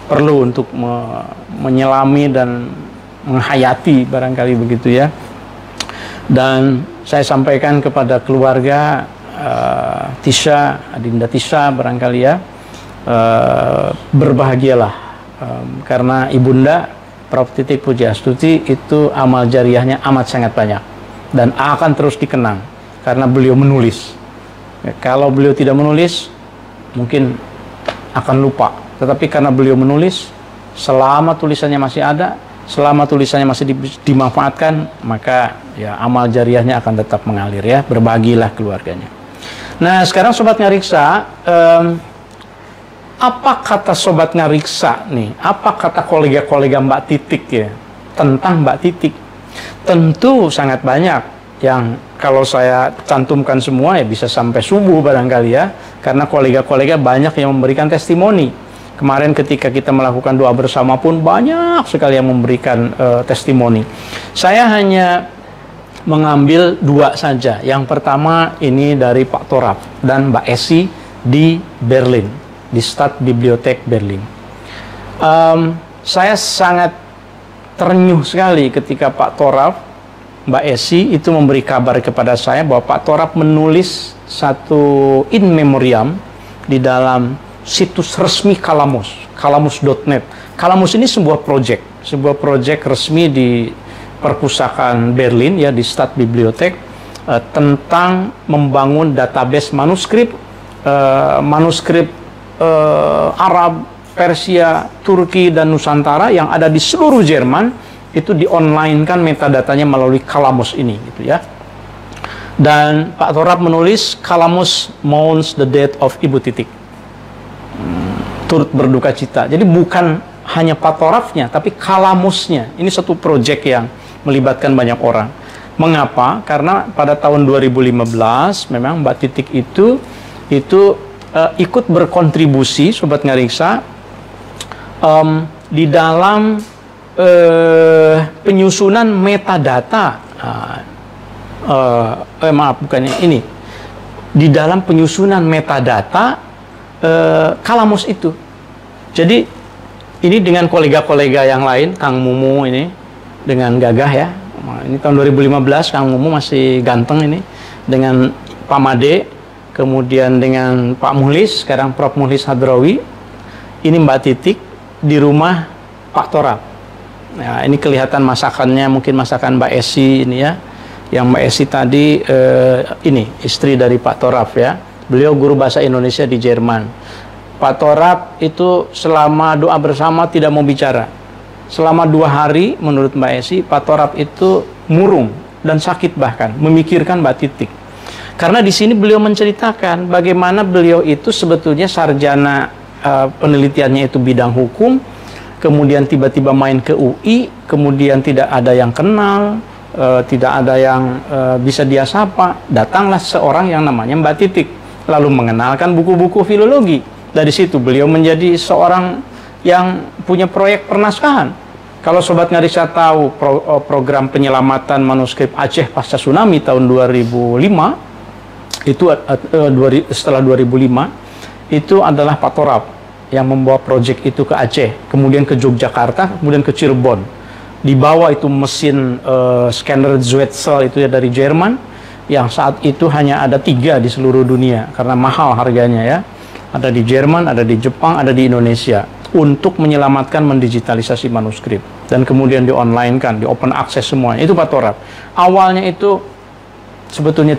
perlu untuk menyelami dan menghayati barangkali begitu ya. Dan saya sampaikan kepada keluarga Tisha, Adinda Tisha barangkali ya, berbahagialah karena Ibunda Prof. Titik Pujiastuti itu amal jariahnya amat sangat banyak dan akan terus dikenang karena beliau menulis. Ya, kalau beliau tidak menulis mungkin akan lupa, tetapi karena beliau menulis, selama tulisannya masih ada, selama tulisannya masih dimanfaatkan, maka ya amal jariahnya akan tetap mengalir ya. Berbahagilah keluarganya. Nah, sekarang Sobat Ngariksa, apa kata Sobat Ngariksa nih? Apa kata kolega-kolega Mbak Titik ya tentang Mbak Titik? Tentu sangat banyak yang kalau saya cantumkan semua ya bisa sampai subuh barangkali ya, karena kolega-kolega banyak yang memberikan testimoni. Kemarin ketika kita melakukan doa bersama pun banyak sekali yang memberikan testimoni. Saya hanya mengambil dua saja. Yang pertama ini dari Pak Torap dan Mbak Esi di Berlin, di Stadtbibliothek Berlin. Saya sangat terenyuh sekali ketika Pak Torap, Mbak Esi itu memberi kabar kepada saya bahwa Pak Torap menulis satu in memoriam di dalam situs resmi Kalamus, kalamus.net. Kalamus ini sebuah proyek resmi di perpustakaan Berlin ya, di Stadtbibliothek, tentang membangun database manuskrip Arab, Persia, Turki dan Nusantara yang ada di seluruh Jerman, itu di-online-kan metadatanya melalui Kalamus ini gitu ya. Dan Pak Torap menulis Kalamus mourns the death of Ibu Titik, turut berduka cita. Jadi bukan hanya Pak Torapnya, tapi Kalamusnya. Ini satu proyek yang melibatkan banyak orang. Mengapa? Karena pada tahun 2015 memang Mbak Titik itu ikut berkontribusi Sobat Ngariksa di dalam penyusunan metadata. Maaf, bukannya ini. Di dalam penyusunan metadata Kalamus itu. Jadi ini dengan kolega-kolega yang lain, Kang Mumu ini dengan gagah ya. Ini tahun 2015 Kang Mumu masih ganteng ini, dengan Pak Made, kemudian dengan Pak Muhlis, sekarang Prof. Muhlis Hadrawi. Ini Mbak Titik di rumah Pak Torap. Nah, ini kelihatan masakannya, mungkin masakan Mbak Esi ini ya. Yang Mbak Esi tadi ini istri dari Pak Torap ya. Beliau guru bahasa Indonesia di Jerman. Pak Torap itu selama doa bersama tidak mau bicara. Selama 2 hari menurut Mbak Esi, Pak Torap itu murung dan sakit bahkan, memikirkan Mbak Titik. Karena di sini beliau menceritakan bagaimana beliau itu sebetulnya sarjana penelitiannya itu bidang hukum, kemudian tiba-tiba main ke UI, kemudian tidak ada yang kenal, tidak ada yang bisa dia sapa. Datanglah seorang yang namanya Mbak Titik, lalu mengenalkan buku-buku filologi. Dari situ beliau menjadi seorang yang punya proyek pernaskahan. Kalau Sobat Ngariksa tahu program penyelamatan manuskrip Aceh pasca tsunami tahun 2005, itu setelah 2005, itu adalah Pak Torap yang membawa proyek itu ke Aceh, kemudian ke Yogyakarta, kemudian ke Cirebon. Di bawah itu mesin scanner Zwetzel itu ya dari Jerman, yang saat itu hanya ada 3 di seluruh dunia karena mahal harganya ya. Ada di Jerman, ada di Jepang, ada di Indonesia, untuk menyelamatkan mendigitalisasi manuskrip dan kemudian di-online-kan, di open access semuanya. Itu Pak Torap. Awalnya itu sebetulnya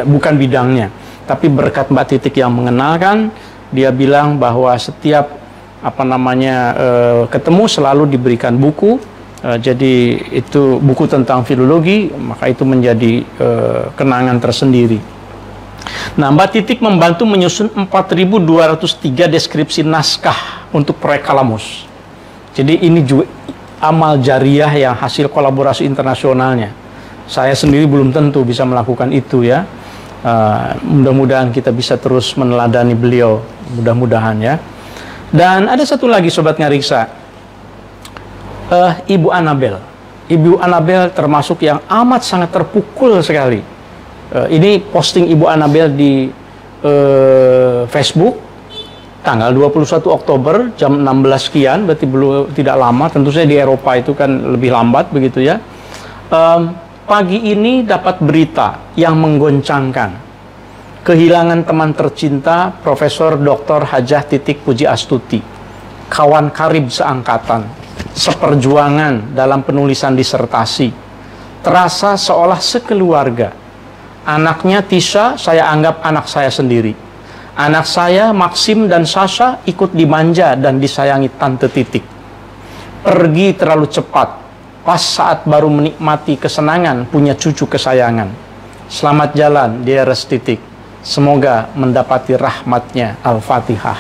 bukan bidangnya, tapi berkat Mbak Titik yang mengenalkan, dia bilang bahwa setiap ketemu selalu diberikan buku Jadi itu buku tentang filologi, maka itu menjadi kenangan tersendiri. Nah, Mbak Titik membantu menyusun 4.203 deskripsi naskah untuk proyek Kalamus. Jadi ini juga amal jariah yang hasil kolaborasi internasionalnya. Saya sendiri belum tentu bisa melakukan itu ya. Mudah-mudahan kita bisa terus meneladani beliau, mudah-mudahan ya. Dan ada satu lagi Sobat Ngariksa, Ibu Anabel. Ibu Anabel termasuk yang amat sangat terpukul sekali. Ini posting Ibu Anabel di Facebook tanggal 21 Oktober jam 16 sekian, berarti belum tidak lama. Tentu saja di Eropa itu kan lebih lambat begitu ya. Pagi ini dapat berita yang menggoncangkan. Kehilangan teman tercinta Profesor Dr. Hajah Titik Puji Astuti, kawan karib seangkatan, seperjuangan dalam penulisan disertasi. Terasa seolah sekeluarga. Anaknya Tisha saya anggap anak saya sendiri. Anak saya Maxim dan Sasha ikut dimanja dan disayangi Tante Titik. Pergi terlalu cepat, pas saat baru menikmati kesenangan punya cucu kesayangan. Selamat jalan, dearest Titik. Semoga mendapati rahmatnya. Al-Fatihah.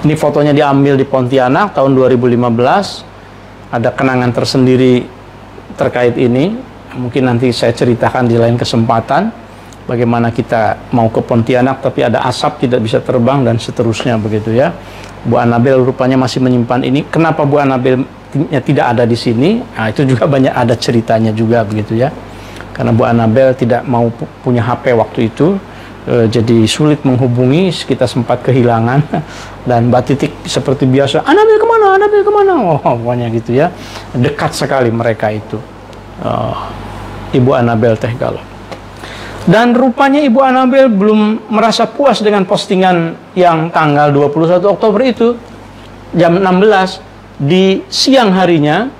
Ini fotonya diambil di Pontianak tahun 2015. Ada kenangan tersendiri terkait ini. Mungkin nanti saya ceritakan di lain kesempatan. Bagaimana kita mau ke Pontianak tapi ada asap tidak bisa terbang dan seterusnya begitu ya. Bu Anabel rupanya masih menyimpan ini. Kenapa Bu Anabel tidak ada di sini? Nah, itu juga banyak ada ceritanya juga begitu ya. Karena Bu Anabel tidak mau punya HP waktu itu. Jadi sulit menghubungi, kita sempat kehilangan. Dan Mbak Titik seperti biasa, Anabel kemana? Anabel kemana? Oh, pokoknya gitu ya. Dekat sekali mereka itu. Ibu Anabel Teh Galon. Dan rupanya Ibu Anabel belum merasa puas dengan postingan yang tanggal 21 Oktober itu, jam 16, di siang harinya,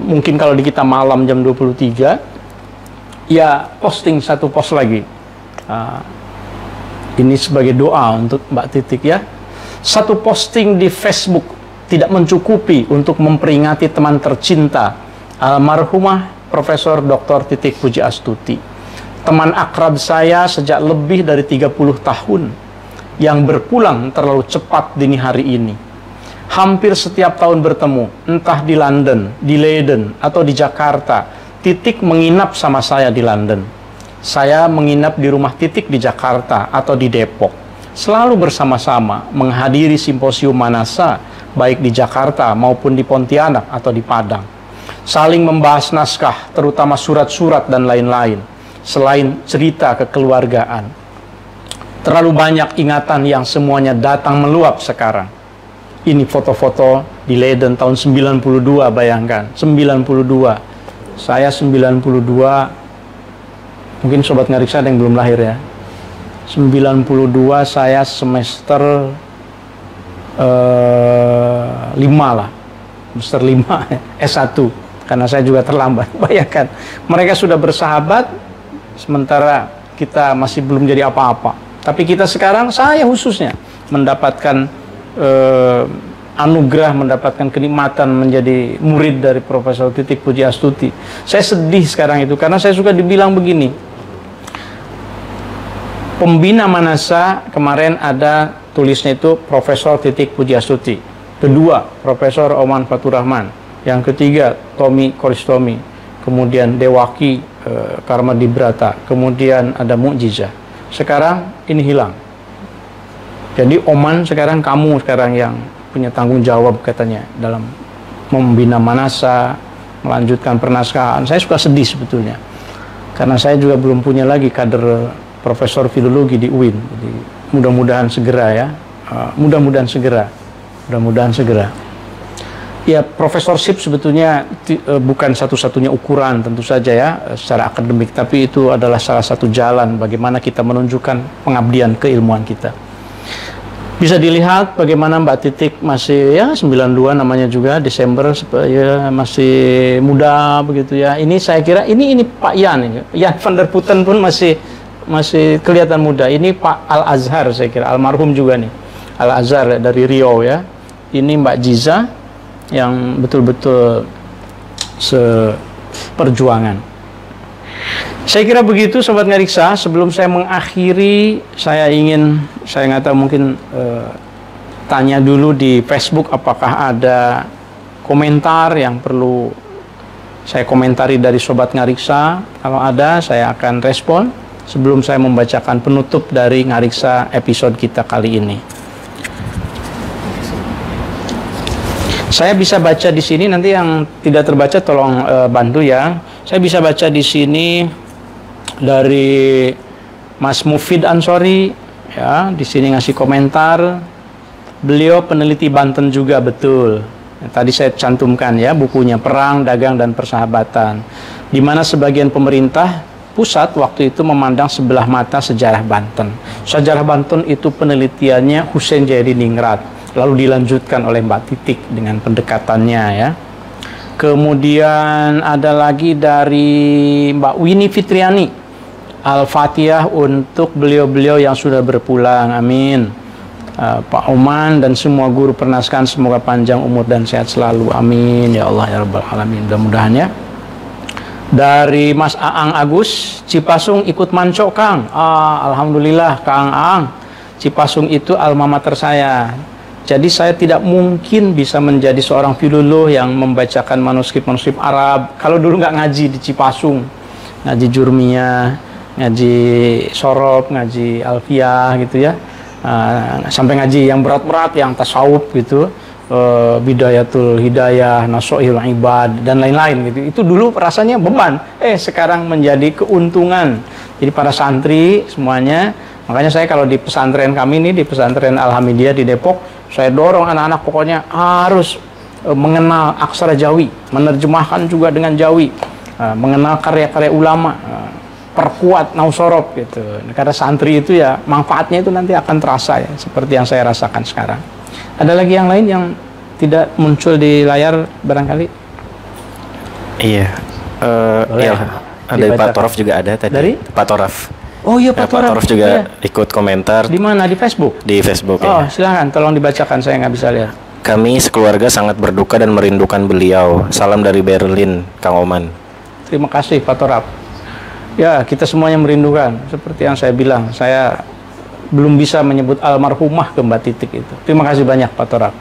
mungkin kalau di kita malam jam 23, ya posting satu post lagi. Ini sebagai doa untuk Mbak Titik ya. Satu posting di Facebook tidak mencukupi untuk memperingati teman tercinta almarhumah Profesor Dr. Titik Puji Astuti. Teman akrab saya sejak lebih dari 30 tahun yang berpulang terlalu cepat dini hari ini. Hampir setiap tahun bertemu, entah di London, di Leiden, atau di Jakarta. Titik menginap sama saya di London. Saya menginap di rumah Titik di Jakarta atau di Depok. Selalu bersama-sama menghadiri simposium Manasa, baik di Jakarta maupun di Pontianak atau di Padang. Saling membahas naskah, terutama surat-surat dan lain-lain. Selain cerita kekeluargaan. Terlalu banyak ingatan yang semuanya datang meluap sekarang. Ini foto-foto di Leiden tahun 92, bayangkan. 92. Saya 92, mungkin Sobat Ngariksa ada yang belum lahir ya. 92 saya semester 5 lah. Semester 5 S1. Karena saya juga terlambat. Bayangkan, mereka sudah bersahabat, sementara kita masih belum jadi apa-apa. Tapi kita sekarang, saya khususnya, mendapatkan anugerah, mendapatkan kenikmatan menjadi murid dari Profesor Titik Puji Astuti. Saya sedih sekarang itu, karena saya suka dibilang begini. Pembina Manasa kemarin ada tulisnya itu Profesor Titik Puji Astuti. Kedua, Profesor Oman Faturrahman. Yang ketiga, Tommy Koristomi. Kemudian Dewaki Karmadibrata. Kemudian ada Mu'jizah. Sekarang ini hilang. Jadi Oman sekarang, kamu sekarang yang punya tanggung jawab katanya dalam membina Manasa, melanjutkan pernaskahan. Saya suka sedih sebetulnya. Karena saya juga belum punya lagi kader Profesor Filologi di UIN. Jadi mudah-mudahan segera ya. Mudah-mudahan segera. Mudah-mudahan segera. Ya, profesorship sebetulnya bukan satu-satunya ukuran tentu saja ya secara akademik, tapi itu adalah salah satu jalan bagaimana kita menunjukkan pengabdian keilmuan kita. Bisa dilihat bagaimana Mbak Titik masih ya 92 namanya juga, Desember ya, masih muda begitu ya. Ini saya kira ini Pak Yan ini. Yan van der Putten pun masih kelihatan muda. Ini Pak Al-Azhar saya kira, almarhum juga nih. Al-Azhar dari Riau ya. Ini Mbak Jiza yang betul-betul seperjuangan. Saya kira begitu Sobat Ngariksa. Sebelum saya mengakhiri, saya nggak tahu, mungkin tanya dulu di Facebook apakah ada komentar yang perlu saya komentari dari Sobat Ngariksa. Kalau ada, saya akan respon sebelum saya membacakan penutup dari Ngariksa episode kita kali ini. Saya bisa baca di sini, nanti yang tidak terbaca tolong bantu ya. Saya bisa baca di sini dari Mas Mufid Ansori ya, di sini ngasih komentar. Beliau peneliti Banten juga, betul. Tadi saya cantumkan ya bukunya Perang, Dagang dan Persahabatan, di mana sebagian pemerintah pusat waktu itu memandang sebelah mata sejarah Banten. Sejarah Banten itu penelitiannya Hussein Jayadiningrat, lalu dilanjutkan oleh Mbak Titik dengan pendekatannya ya. Kemudian ada lagi dari Mbak Winnie Fitriani, Al-Fatihah untuk beliau-beliau yang sudah berpulang, amin. Pak Oman dan semua guru pernaskan, semoga panjang umur dan sehat selalu, amin ya Allah ya Rabbal Alamin. Mudah-mudahan ya. Dari Mas Aang Agus, Cipasung ikut mancok Kang. Alhamdulillah Kang Aang, Cipasung itu alma mater saya. Jadi saya tidak mungkin bisa menjadi seorang filoloh yang membacakan manuskrip-manuskrip Arab kalau dulu nggak ngaji di Cipasung, ngaji Jurmiyah, ngaji Sorob, ngaji Alfiyah gitu ya. Sampai ngaji yang berat-berat, yang tasawuf gitu, Bidayatul Hidayah, Nasoihul Ibad dan lain-lain gitu. Itu dulu rasanya beban, sekarang menjadi keuntungan. Jadi para santri semuanya, makanya saya kalau di pesantren kami ini, di pesantren Al-Hamidiyah di Depok, saya dorong anak-anak pokoknya harus mengenal aksara Jawi, menerjemahkan juga dengan Jawi, mengenal karya-karya ulama, perkuat nausorob gitu. Karena santri itu ya manfaatnya itu nanti akan terasa ya, seperti yang saya rasakan sekarang. Ada lagi yang lain yang tidak muncul di layar barangkali? Iya, ya, ada Pak Toraf juga ada tadi. Dari Pak Toraf. Oh iya, Pak Toraf juga ya, ikut komentar. Di mana? Di Facebook? Di Facebook. Oh ya. Silakan, tolong dibacakan, saya nggak bisa lihat. Kami sekeluarga sangat berduka dan merindukan beliau. Salam dari Berlin, Kang Oman. Terima kasih Pak Toraf. Ya, kita semuanya merindukan. Seperti yang saya bilang, saya belum bisa menyebut almarhumah ke Mbak Titik itu. Terima kasih banyak Pak Toraf.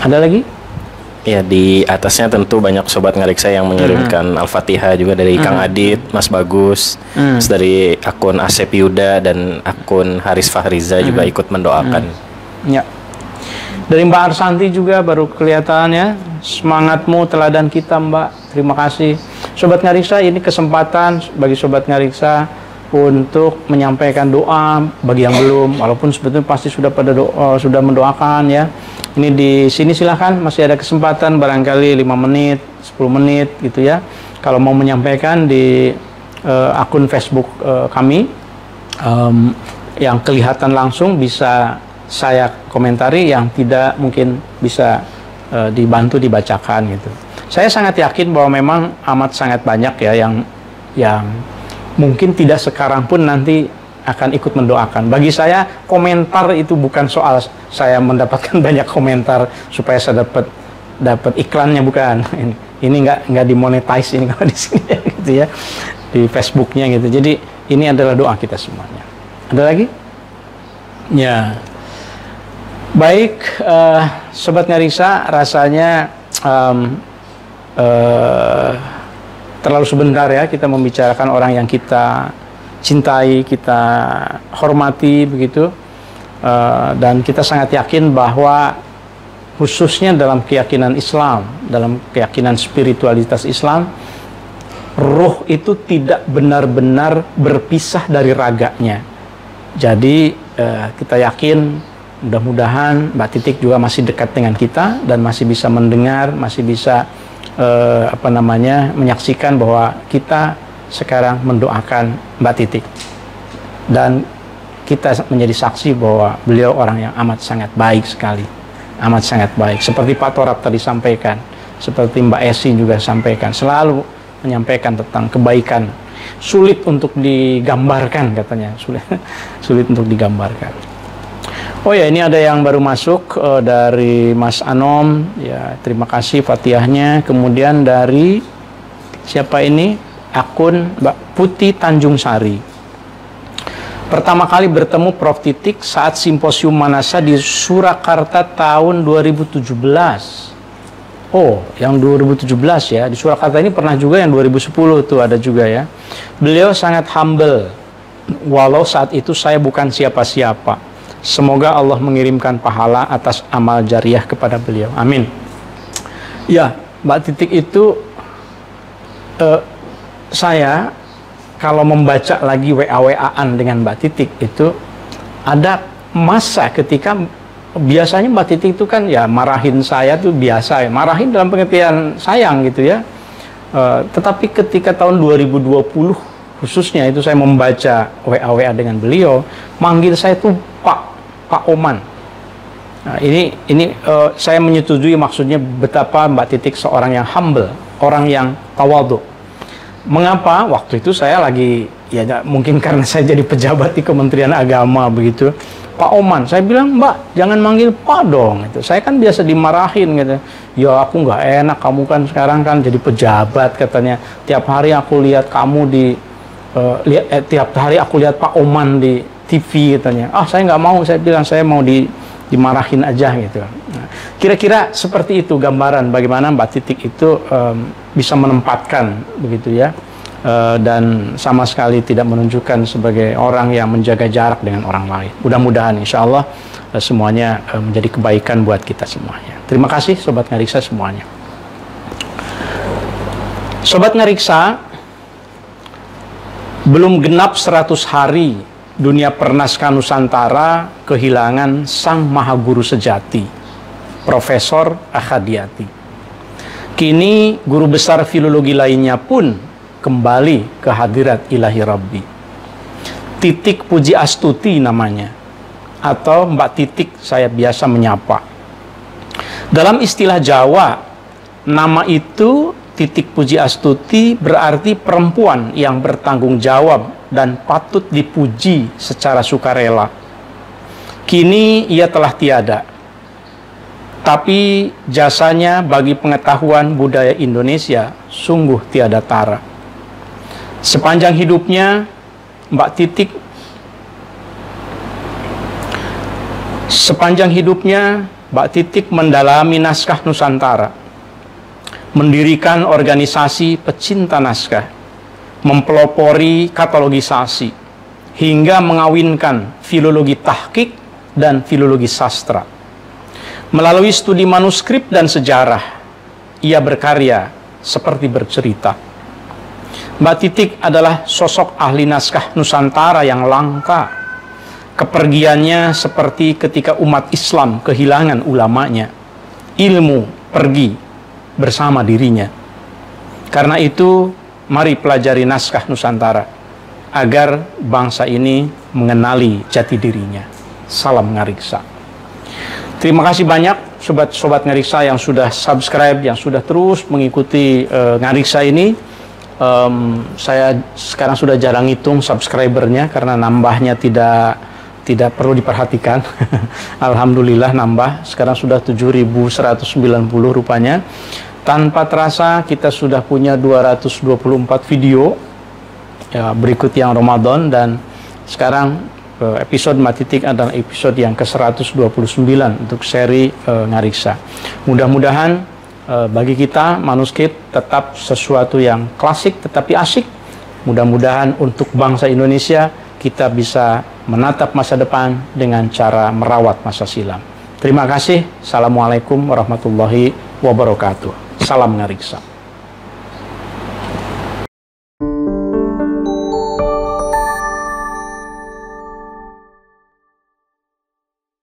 Ada lagi? Ya, di atasnya tentu banyak Sobat Ngariksa yang mengirimkan Al-Fatihah juga dari Kang Adit, Mas Bagus, terus dari akun Asep Yuda dan akun Haris Fahriza juga ikut mendoakan. Ya. Dari Mbak Arsanti juga baru kelihatan ya. Semangatmu teladan kita Mbak. Terima kasih. Sobat Ngariksa, ini kesempatan bagi Sobat Ngariksa untuk menyampaikan doa bagi yang belum, walaupun sebetulnya pasti sudah pada sudah mendoakan ya. Ini di sini silahkan, masih ada kesempatan barangkali 5 menit, 10 menit gitu ya. Kalau mau menyampaikan di akun Facebook kami yang kelihatan langsung bisa saya komentari, yang tidak mungkin bisa dibantu dibacakan gitu. Saya sangat yakin bahwa memang amat sangat banyak ya yang mungkin tidak sekarang pun nanti akan ikut mendoakan. Bagi saya komentar itu bukan soal saya mendapatkan banyak komentar supaya saya dapat iklannya, bukan. Ini nggak dimonetize ini kalau di sini ya, gitu ya, di Facebooknya gitu. Jadi ini adalah doa kita semuanya. Ada lagi? Ya. Baik, Sobat Ngariksa, rasanya terlalu sebentar ya kita membicarakan orang yang kita cintai, kita hormati begitu, dan kita sangat yakin bahwa khususnya dalam keyakinan Islam, dalam keyakinan spiritualitas Islam, ruh itu tidak benar-benar berpisah dari raganya. Jadi kita yakin mudah-mudahan Mbak Titik juga masih dekat dengan kita dan masih bisa mendengar, masih bisa menyaksikan bahwa kita sekarang mendoakan Mbak Titik, dan kita menjadi saksi bahwa beliau orang yang amat sangat baik sekali, amat sangat baik. Seperti Pak Torab tadi sampaikan, seperti Mbak Esi juga sampaikan, selalu menyampaikan tentang kebaikan, sulit untuk digambarkan katanya, sulit untuk digambarkan. Oh ya, ini ada yang baru masuk dari Mas Anom, ya terima kasih Fatihahnya. Kemudian dari siapa ini? Akun Mbak Putih Tanjung Sari. Pertama kali bertemu Prof. Titik saat simposium Manasa di Surakarta tahun 2017. Oh, yang 2017 ya. Di Surakarta ini pernah juga yang 2010 tuh ada juga ya. Beliau sangat humble. Walau saat itu saya bukan siapa-siapa. Semoga Allah mengirimkan pahala atas amal jariah kepada beliau. Amin. Ya, Mbak Titik itu saya kalau membaca lagi WA-WA-an dengan Mbak Titik itu ada masa ketika biasanya Mbak Titik itu kan ya marahin saya tuh biasa ya. Marahin dalam pengertian sayang gitu ya. Tetapi ketika tahun 2020 khususnya itu saya membaca WA-WA dengan beliau, manggil saya tuh Pak Oman. Nah, ini saya menyetujui maksudnya betapa Mbak Titik seorang yang humble, orang yang tawadhu. Mengapa? Waktu itu saya lagi ya mungkin karena saya jadi pejabat di Kementerian Agama begitu. Pak Oman, saya bilang, Mbak jangan manggil Pak dong. Itu saya kan biasa dimarahin gitu. Ya aku nggak enak, kamu kan sekarang kan jadi pejabat katanya. Tiap hari aku lihat kamu di tiap hari aku lihat Pak Oman di TV katanya. Saya nggak mau, saya bilang saya mau dimarahin aja gitu. Nah, kira-kira seperti itu gambaran bagaimana Mbak Titik itu bisa menempatkan begitu ya, dan sama sekali tidak menunjukkan sebagai orang yang menjaga jarak dengan orang lain. Mudah-mudahan insya Allah semuanya menjadi kebaikan buat kita semuanya. Terima kasih Sobat Ngariksa semuanya. Sobat Ngariksa, belum genap 100 hari dunia pernaskah Nusantara kehilangan sang maha guru sejati, Profesor Ahadiati. Kini guru besar filologi lainnya pun kembali ke hadirat ilahi Rabbi. Titik Puji Astuti namanya, atau Mbak Titik saya biasa menyapa. Dalam istilah Jawa, nama itu Titik Puji Astuti berarti perempuan yang bertanggung jawab dan patut dipuji secara sukarela. Kini ia telah tiada, tapi jasanya bagi pengetahuan budaya Indonesia sungguh tiada tara. Sepanjang hidupnya Mbak Titik mendalami naskah Nusantara, mendirikan organisasi pecinta naskah, mempelopori katalogisasi, hingga mengawinkan filologi tahqiq dan filologi sastra. Melalui studi manuskrip dan sejarah, ia berkarya seperti bercerita. Mbak Titik adalah sosok ahli naskah Nusantara yang langka. Kepergiannya seperti ketika umat Islam kehilangan ulamanya. Ilmu pergi bersama dirinya. Karena itu, mari pelajari naskah Nusantara agar bangsa ini mengenali jati dirinya. Salam Ngariksa. Terima kasih banyak sobat-sobat Ngariksa yang sudah subscribe, yang sudah terus mengikuti Ngariksa ini. Saya sekarang sudah jarang hitung subscribernya karena nambahnya tidak perlu diperhatikan. Alhamdulillah nambah, sekarang sudah 7.190 rupanya. Tanpa terasa kita sudah punya 224 video ya, berikut yang Ramadan, dan sekarang episode Mbak Titik adalah episode yang ke-129 untuk seri Ngariksa. Mudah-mudahan bagi kita manuskrip tetap sesuatu yang klasik tetapi asik. Mudah-mudahan untuk bangsa Indonesia kita bisa menatap masa depan dengan cara merawat masa silam. Terima kasih. Assalamualaikum warahmatullahi wabarakatuh. Salam Ngariksa.